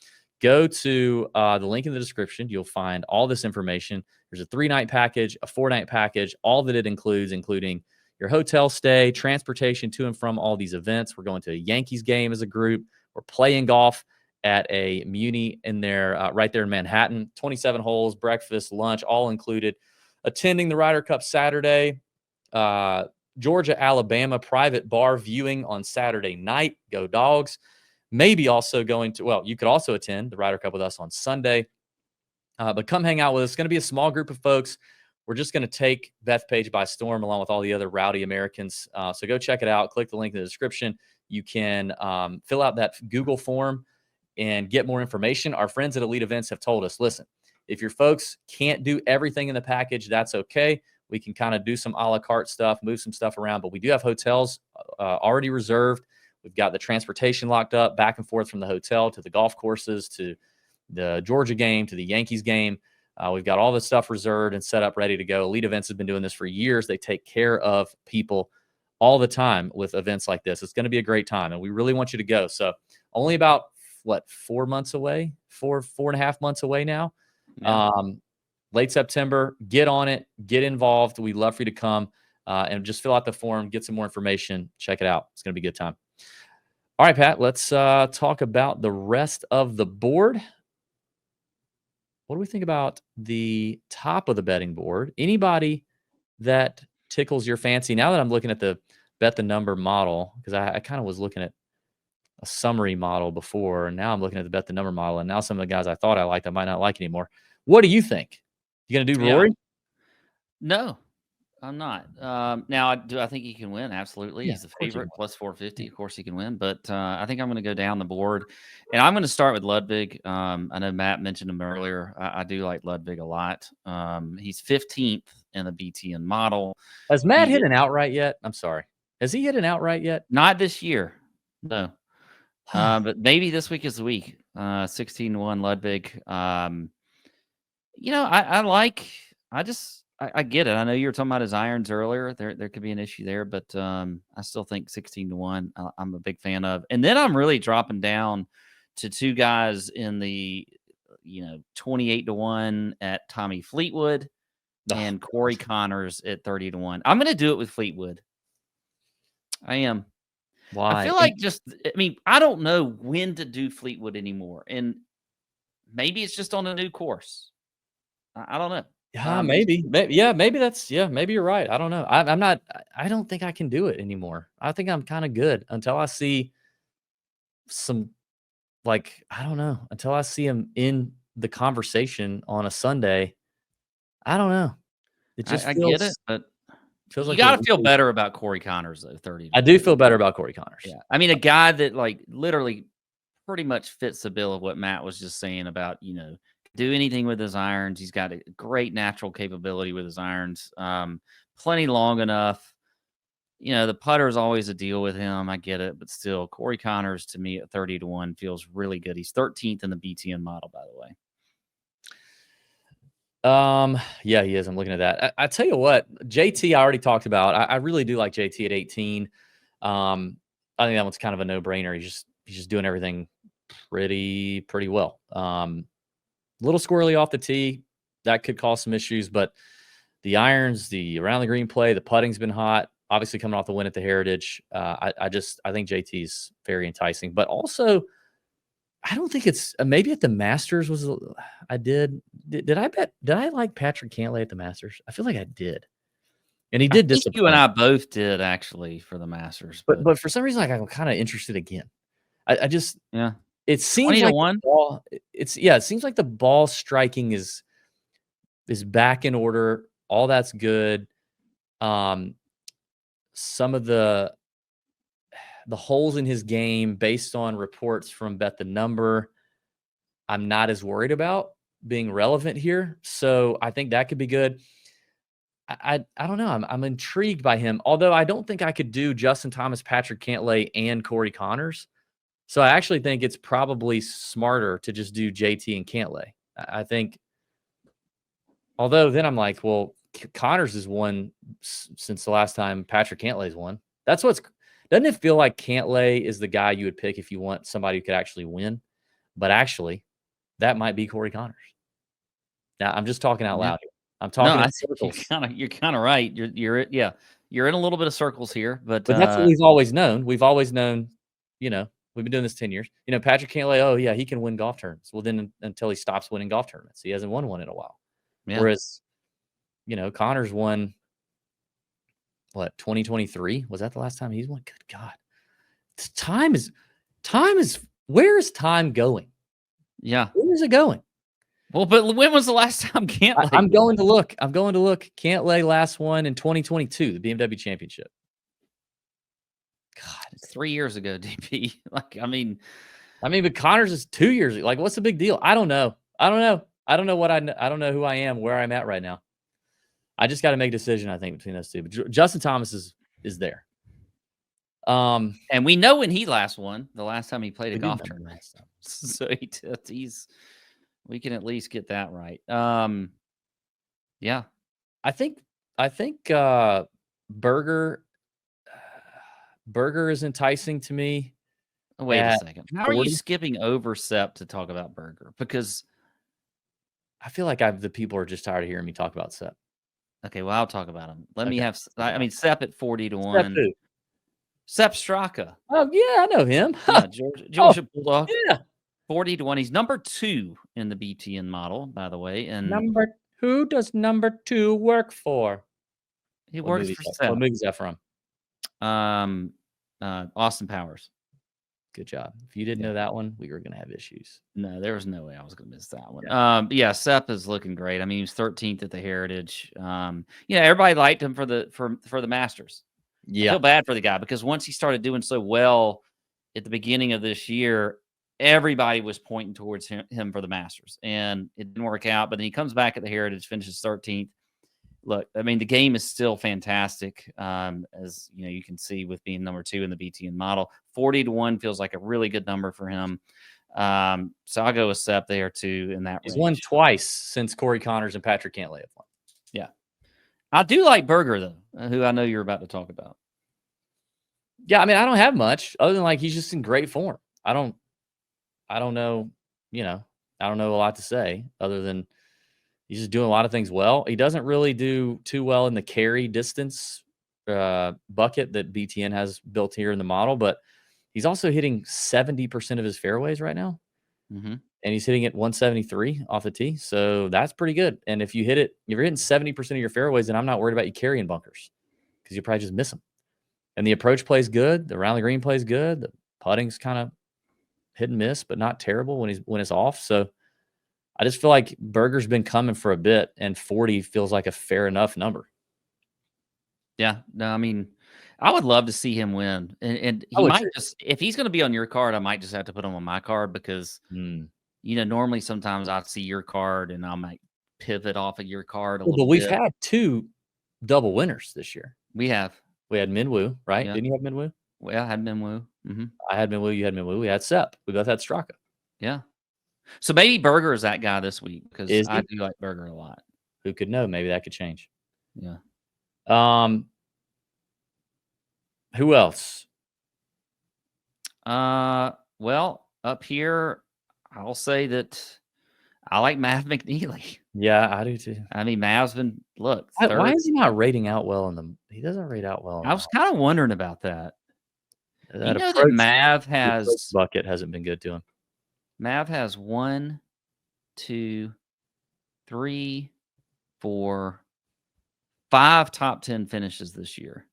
Go to the link in the description. You'll find all this information. There's a 3-night package, a 4-night package, all that it includes, including your hotel stay, transportation to and from all these events. We're going to a Yankees game as a group. We're playing golf at a Muni in there, right there in Manhattan. 27 holes, breakfast, lunch, all included. Attending the Ryder Cup Saturday. Georgia, Alabama private bar viewing on Saturday night. Go Dogs. Maybe also going to, well, you could also attend the Ryder Cup with us on Sunday. But come hang out with us. It's going to be a small group of folks. We're just going to take Bethpage by storm along with all the other rowdy Americans. So go check it out. Click the link in the description. You can fill out that Google form and get more information. Our friends at Elite Events have told us, listen, if your folks can't do everything in the package, that's okay. We can kind of do some a la carte stuff, move some stuff around. But we do have hotels already reserved. We've got the transportation locked up back and forth from the hotel to the golf courses, to the Georgia game, to the Yankees game. We've got all this stuff reserved and set up, ready to go. Elite Events has been doing this for years. They take care of people all the time with events like this. It's going to be a great time, and we really want you to go. So only about, 4 months away, 4.5 months away now. Yeah. Late September, get on it, get involved. We'd love for you to come and just fill out the form, get some more information, check it out. It's going to be a good time. All right, Pat, let's talk about the rest of the board. What do we think about the top of the betting board? Anybody that tickles your fancy? Now that I'm looking at the bet the number model, because I kind of was looking at a summary model before, and now I'm looking at the bet the number model, and now some of the guys I thought I liked, I might not like anymore. What do you think? You going to do Rory? No, I'm not. Now, I think he can win. Absolutely. He's the favorite, plus 450. Of course he can win. But I think I'm going to go down the board. And I'm going to start with Ludwig. I know Matt mentioned him earlier. I do like Ludwig a lot. He's 15th in the BTN model. Has Matt hit an outright yet? I'm sorry. Has he hit an outright yet? Not this year. No. But maybe this week is the week. 16-1 Ludwig. I get it. I know you were talking about his irons earlier. There could be an issue there, but I still think 16-1 I'm a big fan of. And then I'm really dropping down to 2 guys in the 28-1 at Tommy Fleetwood and Corey Connors at 30-1. I'm going to do it with Fleetwood. I am. Why? I feel like I don't know when to do Fleetwood anymore. And maybe it's just on a new course. I don't know. Yeah, maybe. Maybe that's, maybe you're right. I don't know. I don't think I can do it anymore. I think I'm kind of good until I see some, I don't know, until I see him in the conversation on a Sunday. I don't know. It just I get it, but feels you got to feel better about Corey Connors, though, 30. I do feel better about Corey Connors. Yeah. I mean, a guy that literally pretty much fits the bill of what Matt was just saying about, do anything with his irons. He's got a great natural capability with his irons. Plenty long enough. The putter is always a deal with him. I get it, but still, Corey Connors to me at 30-1 feels really good. He's 13th in the BTN model, by the way. Yeah, he is. I'm looking at that. I tell you what, JT, I already talked about. I really do like JT at 18. I think that one's kind of a no-brainer. He's just doing everything pretty well. A little squirrely off the tee. That could cause some issues, but the irons, the around the green play, the putting's been hot. Obviously coming off the win at the Heritage. I think JT's very enticing, but also I don't think it's maybe at the Masters was I did I like Patrick Cantlay at the Masters? I feel like I did. And he did disappoint. You and I both did actually for the Masters. But for some reason, like I'm kind of interested again. I just it seems 20 to like 1. The ball, it seems like the ball striking is back in order. All that's good. Some of the holes in his game based on reports from Bet the Number, I'm not as worried about being relevant here. So I think that could be good. I don't know. I'm intrigued by him, although I don't think I could do Justin Thomas, Patrick Cantlay, and Corey Connors. So I actually think it's probably smarter to just do JT and Cantlay. I think, although then I'm like, well, Connors has won since the last time Patrick Cantlay's won. Doesn't it feel like Cantlay is the guy you would pick if you want somebody who could actually win? But actually, that might be Corey Connors. Now I'm just talking out loud here. I'm talking in circles. You're kind of right. You're in a little bit of circles here, but that's what we've always known. We've always known, we've been doing this 10 years. Patrick Cantlay, oh yeah, he can win golf tournaments. Well, then until he stops winning golf tournaments, he hasn't won one in a while. Yeah. Whereas, Connors won 2023? Was that the last time he's won? Good God. Time is where is time going? Yeah. Where is it going? Well, but when was the last time Cantlay? I'm going to look. Cantlay last one in 2022, the BMW Championship. God, it's 3 years ago, DP. But Connors is 2 years. Like, what's the big deal? I don't know. I don't know who I am, where I'm at right now. I just got to make a decision, I think, between those two. But Justin Thomas is there. And we know when he last won, the last time he played a golf tournament. So we can at least get that right. Yeah. I think Berger is enticing to me. Wait a second. How 40? Are you skipping over Sepp to talk about Berger? Because I feel like the people are just tired of hearing me talk about Sepp. Okay, well, I'll talk about him. Sepp at 40 to 1. Sepp Straka. Oh, yeah, I know him. Yeah, Georgia Bulldog. Yeah. 40 to 1. He's number 2 in the BTN model, by the way. And who does number 2 work for? He works for Sepp. What movie is that from? Austin Powers. Good job. If you didn't know that one, we were going to have issues. No, there was no way I was going to miss that one. Yeah. Sepp is looking great. I mean, he was 13th at the Heritage. Everybody liked him for the Masters. Yeah. I feel bad for the guy because once he started doing so well at the beginning of this year, everybody was pointing towards him for the Masters, and it didn't work out. But then he comes back at the Heritage, finishes 13th. Look, I mean, the game is still fantastic, as you can see with being number 2 in the BTN model. 40 to 1 feels like a really good number for him. So I'll go with Sepp there too in that range. He's won twice since Corey Connors and Patrick Cantlay have won. Yeah, I do like Berger though, who I know you're about to talk about. Yeah, I mean, I don't have much other than he's just in great form. I don't know, I don't know a lot to say other than he's just doing a lot of things well. He doesn't really do too well in the carry distance bucket that BTN has built here in the model, but he's also hitting 70% of his fairways right now. Mm-hmm. And he's hitting it 173 off the tee. So that's pretty good. And if you're hitting 70% of your fairways, then I'm not worried about you carrying bunkers because you probably just miss them. And the approach plays good. The around the green plays good. The putting's kind of hit and miss, but not terrible when it's off. So I just feel like Berger's been coming for a bit, and 40 feels like a fair enough number. Yeah, no, I mean, I would love to see him win, and he might just, if he's going to be on your card, I might just have to put him on my card because normally sometimes I see your card and I might pivot off of your card a little bit. But we've had 2 double winners this year. We had Minwoo, right? Yeah. Didn't you have Minwoo? Well, I had Minwoo. Mm-hmm. I had Minwoo. You had Minwoo. We had Sepp. We both had Straka. Yeah. So maybe Berger is that guy this week because I do like Berger a lot. Who could know? Maybe that could change. Yeah. Who else? Well, up here, I'll say that I like Mav McNeely. Yeah, I do too. I mean, Mav's been Why third. is he not rating out well in the? He doesn't rate out well. I was kind of wondering about that. That That approach Mav the approach has bucket hasn't been good to him. 1, 2, 3, 4, 5 top 10 finishes this year.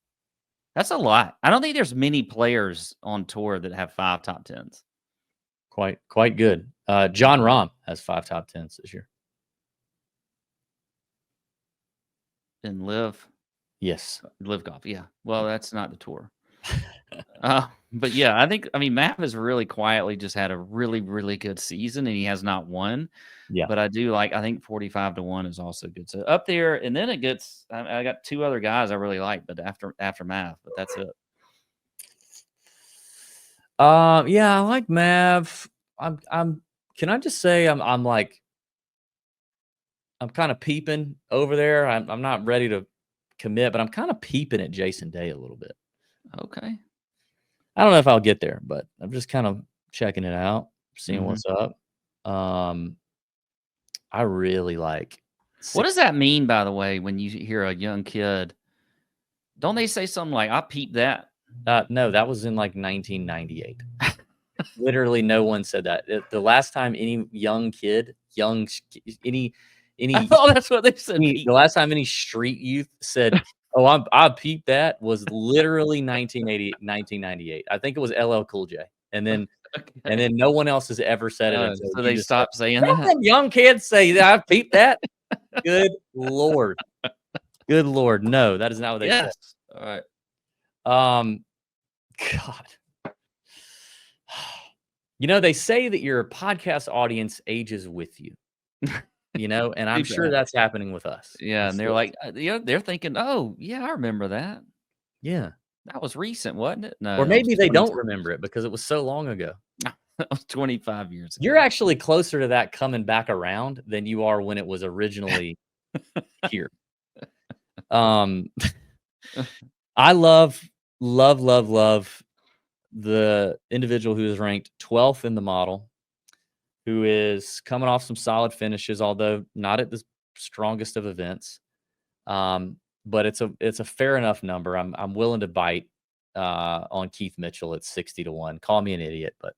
That's a lot. I don't think there's many players on tour that have 5 top 10s. Quite good. John Rahm has 5 top 10s this year. In live Yes. golf. Yeah. Well, that's not the tour. But yeah, I mean, Matt has really quietly just had a really, really good season, and he has not won. Yeah. But I think 45 to 1 is also good. So up there, and then it gets. I got 2 other guys I really like, but after Mav, but that's it. Yeah, I like Mav. Can I just say I'm kind of peeping over there. I'm not ready to commit, but I'm kind of peeping at Jason Day a little bit. Okay. I don't know if I'll get there, but I'm just kind of checking it out, seeing what's up. I really like. What does that mean, by the way, when you hear a young kid? Don't they say something like, "I peeped that"? No, that was in like 1998. Literally, no one said that. The last time any young kid, any, I thought that's what they said. the last time any street youth said, "Oh, I peeped that," was literally 1998. I think it was LL Cool J, and then no one else has ever said it. So they stopped saying that. Young kids say that I peeped that. Good Lord, good Lord, no, that is not what they said. All right. God. You know, they say that your podcast audience ages with you. You know, and I'm sure that's happening with us. Yeah, and they're like, they're thinking, "Oh, yeah, I remember that. Yeah, that was recent, wasn't it?" No, or maybe they don't remember it because it was so long ago. That was 25 years ago. You're actually closer to that coming back around than you are when it was originally here. I love the individual who is ranked 12th in the model, who is coming off some solid finishes, although not at the strongest of events. But it's a fair enough number. I'm willing to bite on Keith Mitchell at 60 to 1. Call me an idiot, but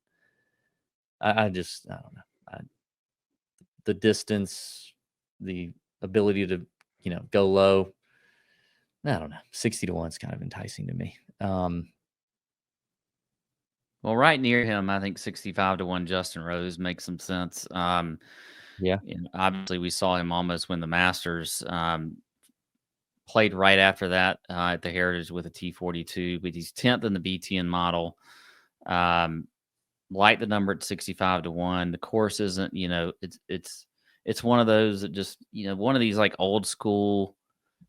I don't know. The distance, the ability to go low. I don't know. 60 to 1 is kind of enticing to me. Well, right near him, I think 65 to 1 Justin Rose makes some sense. Yeah. Obviously, we saw him almost win the Masters. Played right after that at the Heritage with a T42, but he's 10th in the BTN model. Like the number at 65 to 1. The course isn't, it's one of those that just, one of these like old school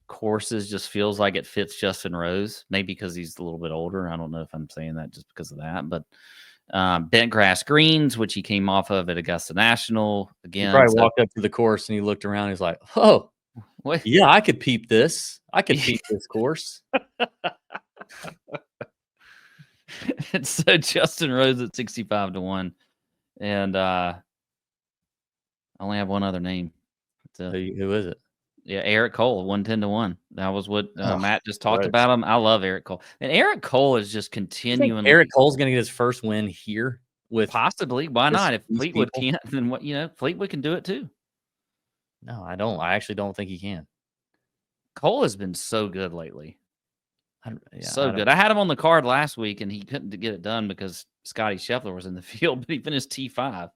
courses just feels like it fits Justin Rose, maybe because he's a little bit older. I don't know if I'm saying that just because of that, but bent grass greens, which he came off of at Augusta National again. He probably walked up to the course and he looked around. He's like, "Oh, yeah, I could peep this. I could peep this course." And so Justin Rose at 65 to 1, and I only have one other name. Who is it? Yeah, Eric Cole, 110 to 1. That was what Matt just talked about him. I love Eric Cole. And Eric Cole is just continuing. Eric Cole's going to get his first win here with possibly. Why not? If Fleetwood can't, then what? Fleetwood can do it too. No, I don't. I actually don't think he can. Cole has been so good lately. So good. I had him on the card last week, and he couldn't get it done because Scotty Scheffler was in the field, but he finished T5.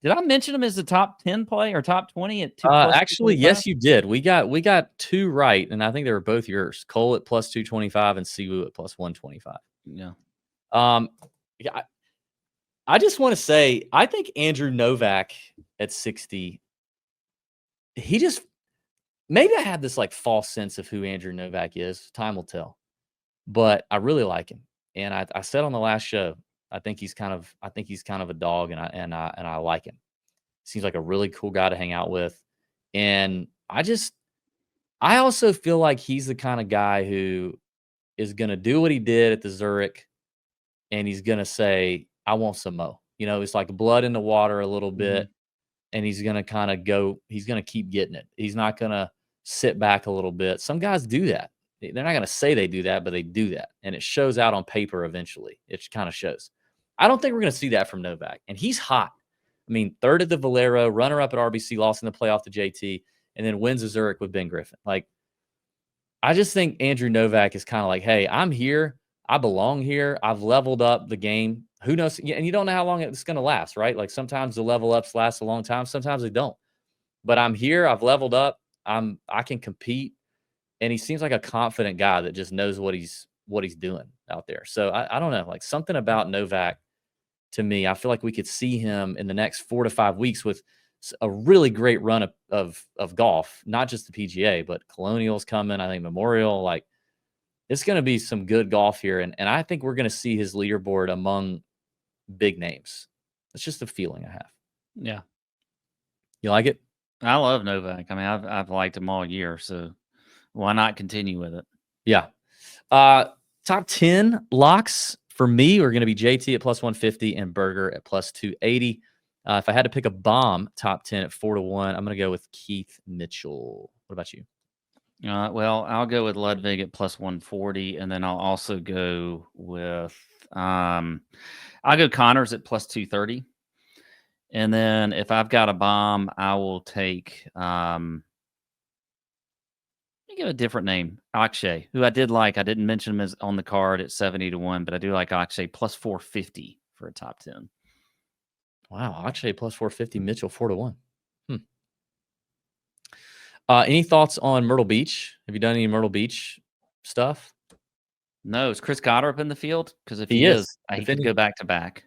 Did I mention him as the top 10 play or top 20 at 2? Actually, yes, you did. We got 2 right, and I think they were both yours. Cole at plus 225 and Siwoo at plus 125. Yeah. Yeah. I just want to say, I think Andrew Novak at 60. Maybe I have this like false sense of who Andrew Novak is. Time will tell, but I really like him. And I said on the last show, I think he's kind of a dog, and I like him. Seems like a really cool guy to hang out with. And I also feel like he's the kind of guy who is going to do what he did at the Zurich and he's going to say, I want some more. You know, it's like blood in the water a little bit, and he's going to kind of go, he's going to keep getting it. He's not going to sit back a little bit. Some guys do that. They're not going to say they do that, but they do that. And it shows out on paper eventually. It kind of shows. I don't think we're going to see that from Novak. And he's hot. I mean, third at the Valero, runner-up at RBC, lost in the playoff to JT, and then wins a Zurich with Ben Griffin. Like, I just think Andrew Novak is kind of like, hey, I'm here. I belong here. I've leveled up the game. Who knows? And you don't know how long it's going to last, right? Like sometimes the level ups last a long time. Sometimes they don't. But I'm here. I've leveled up. I can compete. And he seems like a confident guy that just knows what he's doing out there. So I don't know, like something about Novak to me, I feel like we could see him in the next 4 to 5 weeks with a really great run of golf, not just the PGA, but Colonial's coming. I think Memorial, like it's going to be some good golf here. And I think we're going to see his leaderboard among big names. It's just a feeling I have. Yeah. You like it? I love Novak. I mean, I've liked him all year, so why not continue with it? Yeah. Top 10 locks for me are going to be JT at plus 150 and Berger at plus 280. If I had to pick a bomb top 10 at 4-1, I'm going to go with Keith Mitchell. What about you? Well, I'll go with Ludwig at plus 140, and then I'll also go with I'll go Connors at plus 230. And then if I've got a bomb, I will take let me give a different name, Akshay, who I did like. I didn't mention him as on the card at 70-1, but I do like Akshay plus 450 for a top 10. Wow, Akshay plus 450, Mitchell 4-1. Any thoughts on Myrtle Beach? Have you done any Myrtle Beach stuff? No, is Chris Goddard in the field? Because if he is, he could go back to back.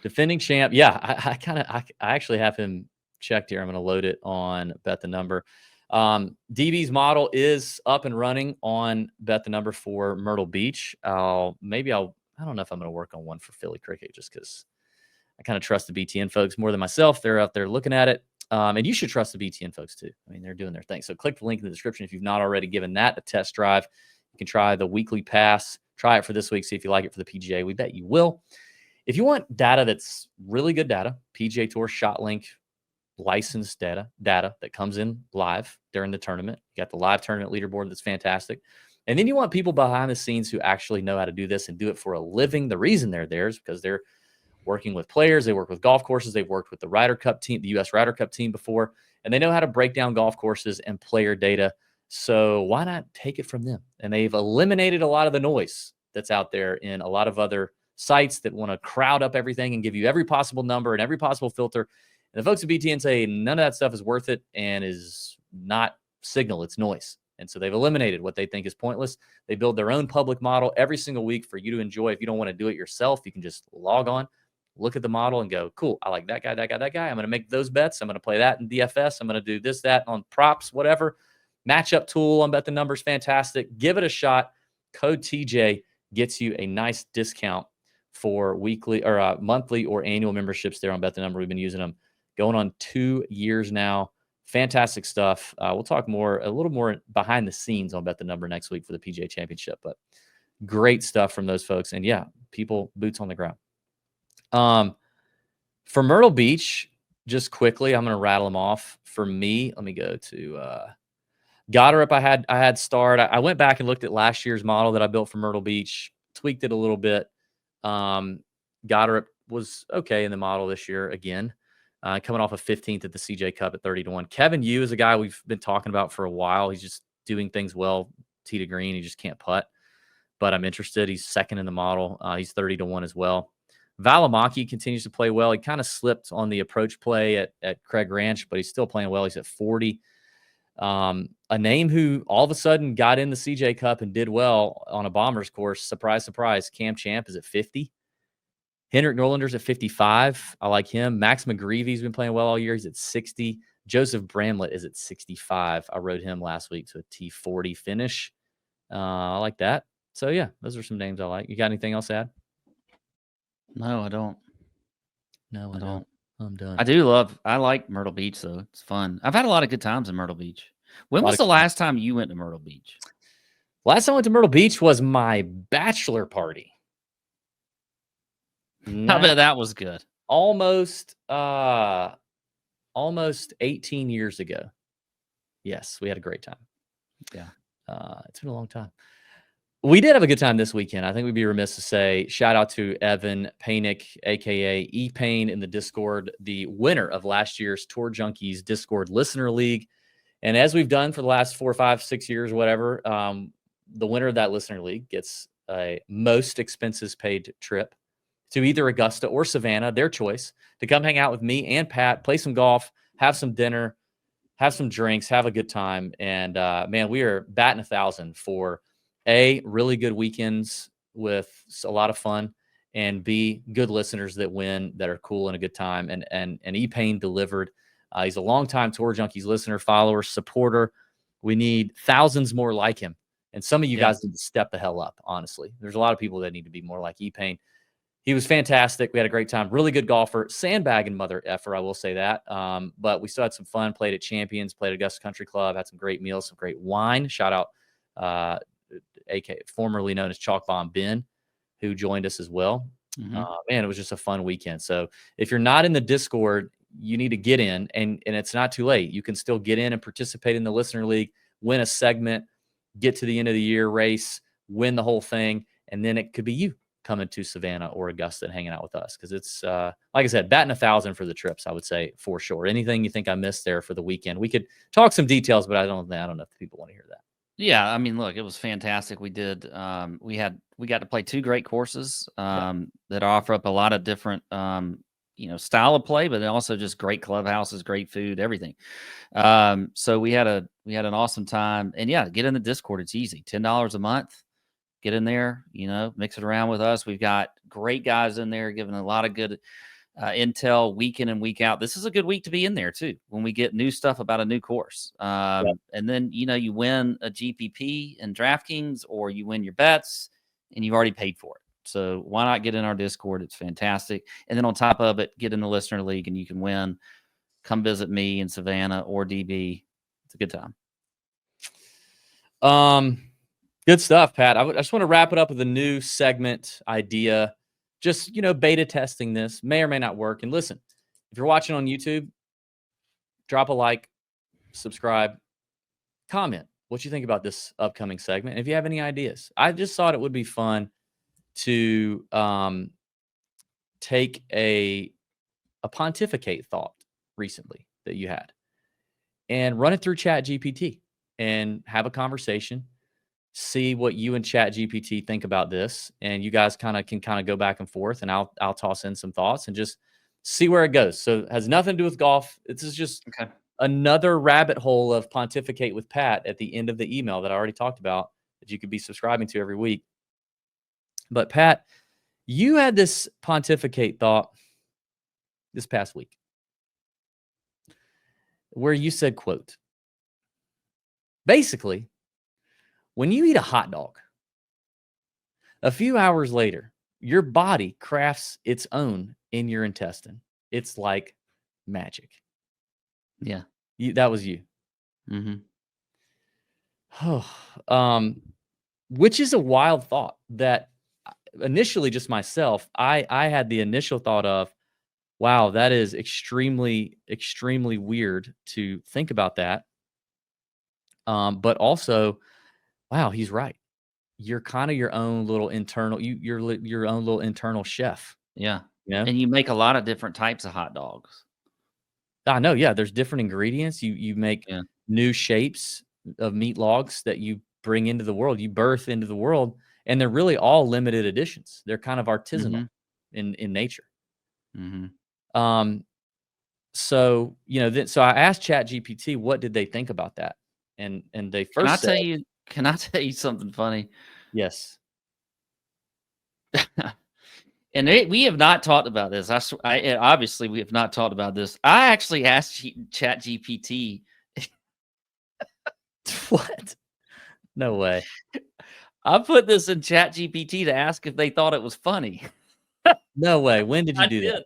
Defending champ. Yeah, I actually have him checked here. I'm going to load it on Bet the Number. DB's model is up and running on Bet the Number for Myrtle Beach. I don't know if I'm going to work on one for Philly Cricket just because I kind of trust the BTN folks more than myself. They're out there looking at it. And you should trust the BTN folks too. I mean, they're doing their thing. So click the link in the description if you've not already given that a test drive. You can try the weekly pass. Try it for this week. See if you like it for the PGA. We bet you will. If you want data that's really good data, PGA Tour ShotLink licensed data that comes in live during the tournament. You got the live tournament leaderboard that's fantastic. And then you want people behind the scenes who actually know how to do this and do it for a living. The reason they're there is because they're working with players. They work with golf courses. They've worked with the Ryder Cup team, the U.S. Ryder Cup team before, and they know how to break down golf courses and player data. So why not take it from them? And they've eliminated a lot of the noise that's out there in a lot of other sites that want to crowd up everything and give you every possible number and every possible filter. And the folks at BTN say none of that stuff is worth it and is not signal, it's noise. And so they've eliminated what they think is pointless. They build their own public model every single week for you to enjoy. If you don't want to do it yourself, you can just log on, look at the model and go, cool, I like that guy, that guy, that guy. I'm going to make those bets. I'm going to play that in DFS. I'm going to do this, that on props, whatever. Matchup tool on Bet the Numbers, fantastic. Give it a shot. Code TJ gets you a nice discount for weekly or monthly or annual memberships there on Bet the Number. We've been using them going on 2 years now. Fantastic stuff. We'll talk a little more behind the scenes on Bet the Number next week for the PGA Championship, but great stuff from those folks. And yeah, people boots on the ground. For Myrtle Beach, just quickly, I'm going to rattle them off. For me, let me go to Goddard. I had starred. I went back and looked at last year's model that I built for Myrtle Beach, tweaked it a little bit. Goddard was okay in the model this year again, coming off of 15th at the CJ Cup at 30-1. Kevin Yu is a guy we've been talking about for a while. He's just doing things well, tee to green. He just can't putt, but I'm interested. He's second in the model. He's 30-1 as well. Valimaki continues to play well. He kind of slipped on the approach play at Craig Ranch, but he's still playing well. He's at 40. A name who all of a sudden got in the CJ Cup and did well on a Bombers course. Surprise, surprise. Cam Champ is at 50. Henrik Norlander's at 55. I like him. Max McGreevy's been playing well all year. He's at 60. Joseph Bramlett is at 65. I rode him last week to a T40 finish. I like that. So, yeah, those are some names I like. You got anything else to add? No, I don't. No, I don't. I'm done. I like Myrtle Beach, though. It's fun. I've had a lot of good times in Myrtle Beach. When was the last time you went to Myrtle Beach? Last time I went to Myrtle Beach was my bachelor party. I bet that was good. Almost 18 years ago. Yes, we had a great time. Yeah. It's been a long time. We did have a good time this weekend. I think we'd be remiss to say shout out to Evan Panic, aka E-Pain in the Discord, the winner of last year's Tour Junkies Discord Listener League. And as we've done for the last 4, 5, 6 years, whatever, the winner of that Listener League gets a most expenses paid trip to either Augusta or Savannah, their choice, to come hang out with me and Pat, play some golf, have some dinner, have some drinks, have a good time. And man, we are batting 1,000 for really good weekends with a lot of fun, and B, good listeners that win, that are cool and a good time. And E-Pain delivered. He's a longtime Tour Junkies listener, follower, supporter. We need thousands more like him. And some of you guys need to step the hell up, honestly. There's a lot of people that need to be more like E-Pain. He was fantastic. We had a great time. Really good golfer. Sandbagging mother effer, I will say that. But we still had some fun. Played at Champions, played at Augusta Country Club, had some great meals, some great wine. Shout out formerly known as Chalk Bomb Ben, who joined us as well. Man, it was just a fun weekend. So if you're not in the Discord, you need to get in, and it's not too late. You can still get in and participate in the Listener League, win a segment, get to the end of the year race, win the whole thing, and then it could be you coming to Savannah or Augusta and hanging out with us, because it's like I said, batting 1,000 for the trips, I would say, for sure. Anything you think I missed there for the weekend, we could talk some details, but I don't know if people want to hear that. Yeah, I mean, look, it was fantastic. We did. We got to play 2 great courses that offer up a lot of different, style of play, but also just great clubhouses, great food, everything. So we had an awesome time. And yeah, get in the Discord. It's easy. $10 a month. Get in there. Mix it around with us. We've got great guys in there giving a lot of good intel week in and week out. This is a good week to be in there too, when we get new stuff about a new course. And then, you win a GPP and DraftKings, or you win your bets and you've already paid for it. So why not get in our Discord? It's fantastic. And then on top of it, get in the Listener League and you can win. Come visit me in Savannah or DB. It's a good time. Good stuff, Pat. I just want to wrap it up with a new segment idea. Just, beta testing this. May or may not work. And listen, if you're watching on YouTube, drop a like, subscribe, comment what you think about this upcoming segment. And if you have any ideas, I just thought it would be fun to take a pontificate thought recently that you had and run it through ChatGPT and have a conversation. See what you and ChatGPT think about this, and you guys can go back and forth, and I'll toss in some thoughts and just see where it goes. So it has nothing to do with golf. This is just another rabbit hole of pontificate with Pat at the end of the email that I already talked about, that you could be subscribing to every week. But Pat, you had this pontificate thought this past week where you said, quote, basically, when you eat a hot dog, a few hours later, your body crafts its own in your intestine. It's like magic. Yeah. That was you. Which is a wild thought that initially, just myself, I had the initial thought of, wow, that is extremely, extremely weird to think about that. But also, wow, he's right. You're kind of your own little internal, you're your own little internal chef. Yeah. And you make a lot of different types of hot dogs. I know. Yeah. There's different ingredients. You make new shapes of meat logs that you bring into the world, you birth into the world, and they're really all limited editions. They're kind of artisanal in nature. So, so I asked ChatGPT, what did they think about that? And they first said, can I tell you something funny? Yes. And we have not talked about this. Obviously, we have not talked about this. I actually asked ChatGPT. What? No way. I put this in ChatGPT to ask if they thought it was funny. No way. When did you do that?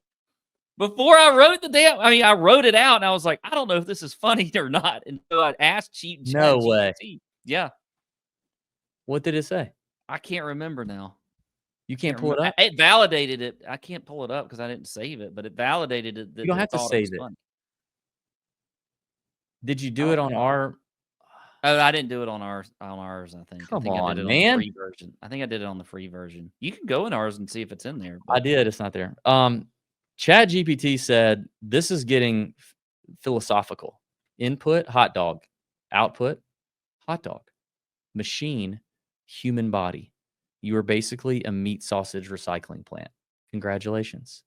Before I wrote I wrote it out and I was like, I don't know if this is funny or not. And so I asked ChatGPT. No way. Yeah. What did it say? I can't remember now. You can't pull it up? It validated it. I can't pull it up because I didn't save it, but it validated it. You don't have to save it. Funny. Did you do it on our? Oh, I didn't do it on ours. I think. Come I think on, I did it man. on the free version. I think I did it on the free version. You can go in ours and see if it's in there. I did. It's not there. ChatGPT said this is getting philosophical. Input, hot dog. Output, hot dog. Machine, human body. You are basically a meat sausage recycling plant. Congratulations.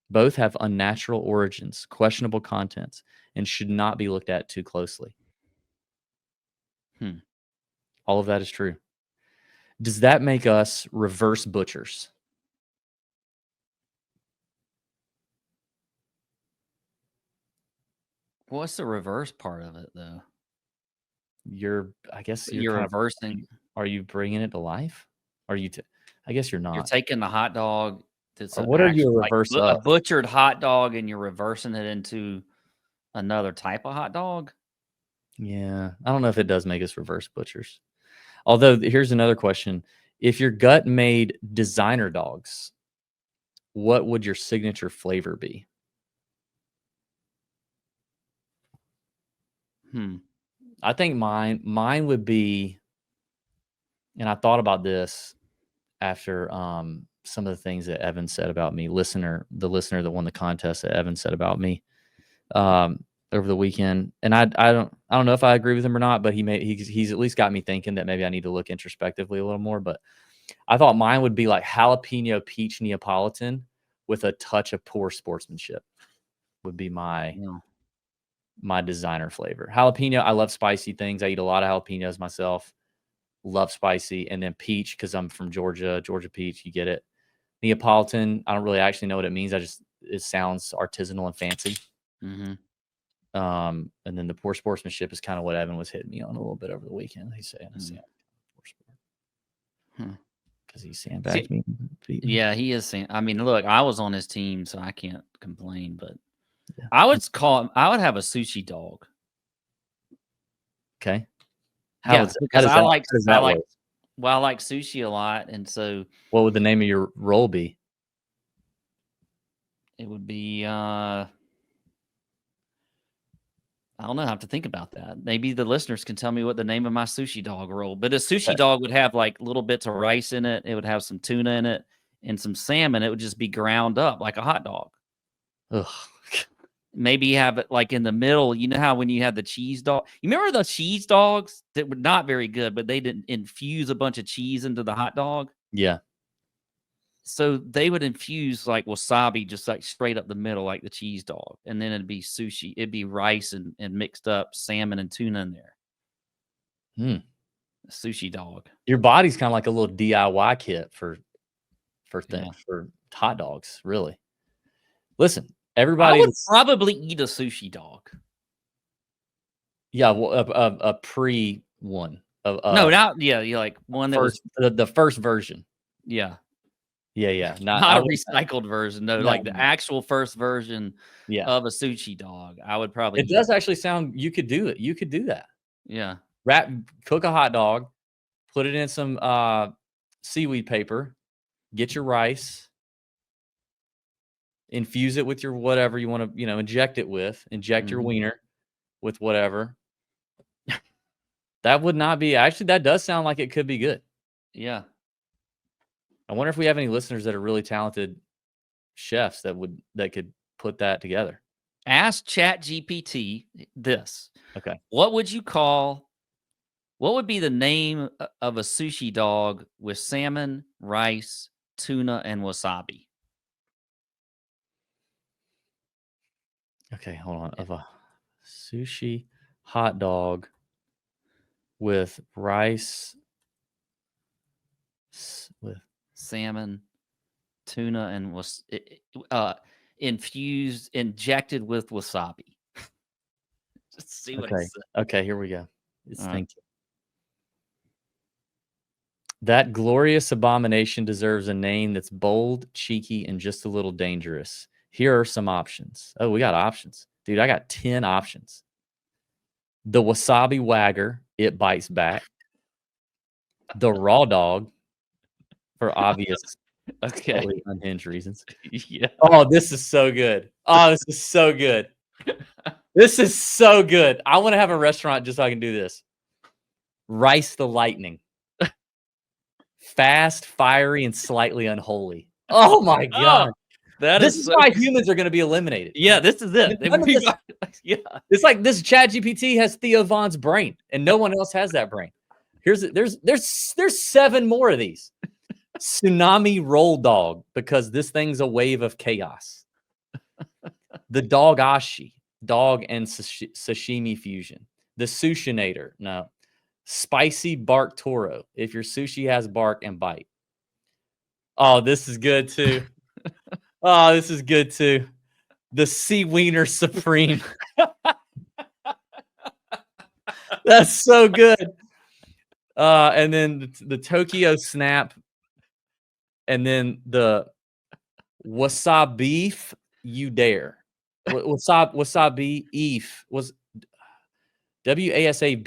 Both have unnatural origins, questionable contents, and should not be looked at too closely. All of that is true. Does that make us reverse butchers? What's the reverse part of it, though? I guess you're reversing. Are you bringing it to life? Are you? I guess you're not. You're taking the hot dog. What are you a reverse of? A butchered hot dog, and you're reversing it into another type of hot dog? Yeah. I don't know if it does make us reverse butchers. Although, here's another question. If your gut made designer dogs, what would your signature flavor be? I think mine would be, and I thought about this after some of the things that Evan said about me, the listener that won the contest that Evan said about me over the weekend. And I don't know if I agree with him or not, but he's at least got me thinking that maybe I need to look introspectively a little more. But I thought mine would be like jalapeno peach Neapolitan with a touch of poor sportsmanship would be my designer flavor. Jalapeno, I love spicy things. I eat a lot of jalapenos myself. Love spicy. And then peach, because I'm from Georgia peach, you get it. Neapolitan, I don't really actually know what it means. It sounds artisanal and fancy. And then the poor sportsmanship is kind of what Evan was hitting me on a little bit over the weekend. He's saying, poor sport. Because he sandbagged me. Yeah, he is saying. I mean, look, I was on his team, so I can't complain. But I would have a sushi dog. Okay. Because I like sushi a lot, and so what would the name of your role be? It would be I don't know. I have to think about that. Maybe the listeners can tell me what the name of my sushi dog roll. But a sushi dog would have like little bits of rice in it. It would have some tuna in it and some salmon. It would just be ground up like a hot dog. Ugh. Maybe have it like in the middle. You know how when you have the cheese dog, you remember the cheese dogs that were not very good, but they didn't infuse a bunch of cheese into the hot dog? Yeah. So they would infuse like wasabi just like straight up the middle, like the cheese dog. And then it'd be sushi. It'd be rice and mixed up salmon and tuna in there. A sushi dog. Your body's kind of like a little DIY kit for things, for hot dogs, really. Listen, everybody I would probably eat a sushi dog. Yeah, well, a pre one. No, not like one that was the first version. Yeah. Yeah. Not a recycled version. No, like the actual first version of a sushi dog. I would probably. It does actually sound. You could do it. You could do that. Yeah. Cook a hot dog, put it in some seaweed paper, get your rice, infuse it with your whatever you want to, inject it with. Inject your wiener with whatever. That would not be actually. That does sound like it could be good. Yeah. I wonder if we have any listeners that are really talented chefs that could put that together. Ask ChatGPT this. Okay. What would be the name of a sushi dog with salmon, rice, tuna, and wasabi? Okay, hold on. Of a sushi hot dog with rice, with salmon, tuna, and was injected with wasabi. Let's see what it says. Okay, here we go. It's thinking. That glorious abomination deserves a name that's bold, cheeky, and just a little dangerous. Here are some options. Oh, we got options. Dude, I got 10 options. The wasabi wagger, it bites back. The raw dog, for obvious, Okay. unhinged reasons. Yeah. Oh, this is so good. Oh, this is so good. This is so good. I want to have a restaurant just so I can do this. Rice the Lightning. Fast, fiery, and slightly unholy. Oh my God. This is why humans are going to be eliminated. Yeah, this is it. Yeah. It's like this ChatGPT has Theo Von's brain, and no one else has that brain. There's 7 more of these. Tsunami roll dog, because this thing's a wave of chaos. The dog ashi, dog and sashimi fusion. The sushinator, no. Spicy bark toro, if your sushi has bark and bite. Oh, this is good too. Oh, this is good too. The Sea Wiener Supreme. That's so good. And then the Tokyo Snap. And then the wasabi beef, you dare. Wasabi beef was WASAB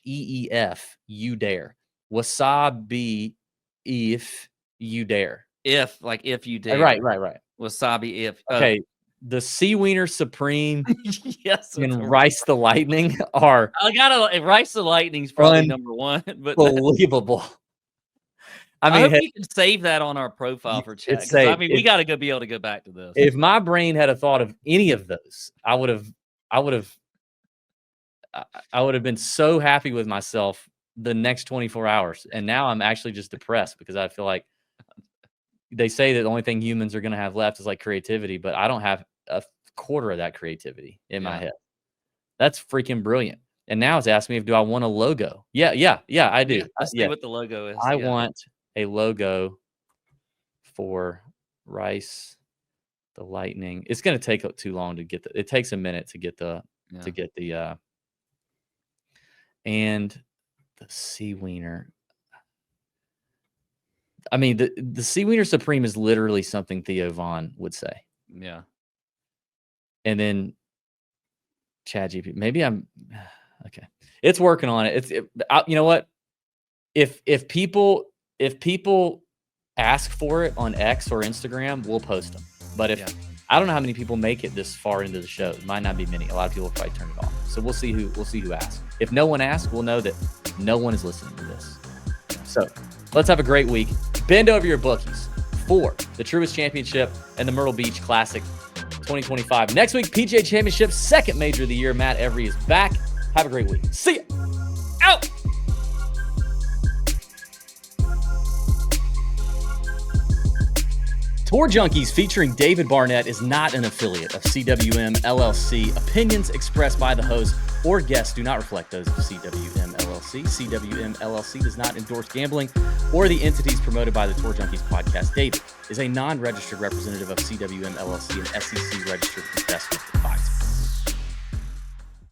-EEF, you dare. Wasabi if you dare. If you dare. Right. Wasabi if. Okay. The Sea Wiener Supreme Yes. and Rice the Lightning are Rice the Lightning's probably number 1. But unbelievable. I hope you can save that on our profile for chat. I mean, we got to be able to go back to this. If my brain had a thought of any of those, I would have been so happy with myself the next 24 hours. And now I'm actually just depressed because I feel like they say that the only thing humans are going to have left is like creativity, but I don't have a quarter of that creativity in my head. That's freaking brilliant. And now it's asking me do I want a logo? Yeah, I do. Yeah, let's see what the logo is. I want a logo for Rice the Lightning. It's going to take too long to get it takes a minute to get the and the Sea Wiener. I mean, the Sea Wiener Supreme is literally something Theo Von would say. Yeah. And then ChatGPT. Maybe I'm okay. It's working on it. You know what? If people ask for it on X or Instagram, we'll post them. But I don't know how many people make it this far into the show. It might not be many. A lot of people will probably turn it off. So we'll see who asks. If no one asks, we'll know that no one is listening to this. So let's have a great week. Bend over your bookies for the Truist Championship and the Myrtle Beach Classic 2025. Next week, PGA Championship, second major of the year. Matt Every is back. Have a great week. See ya. Out. Tour Junkies featuring David Barnett is not an affiliate of CWM LLC. Opinions expressed by the host or guests do not reflect those of CWM LLC. CWM LLC does not endorse gambling or the entities promoted by the Tour Junkies podcast. David is a non-registered representative of CWM LLC, an SEC registered investment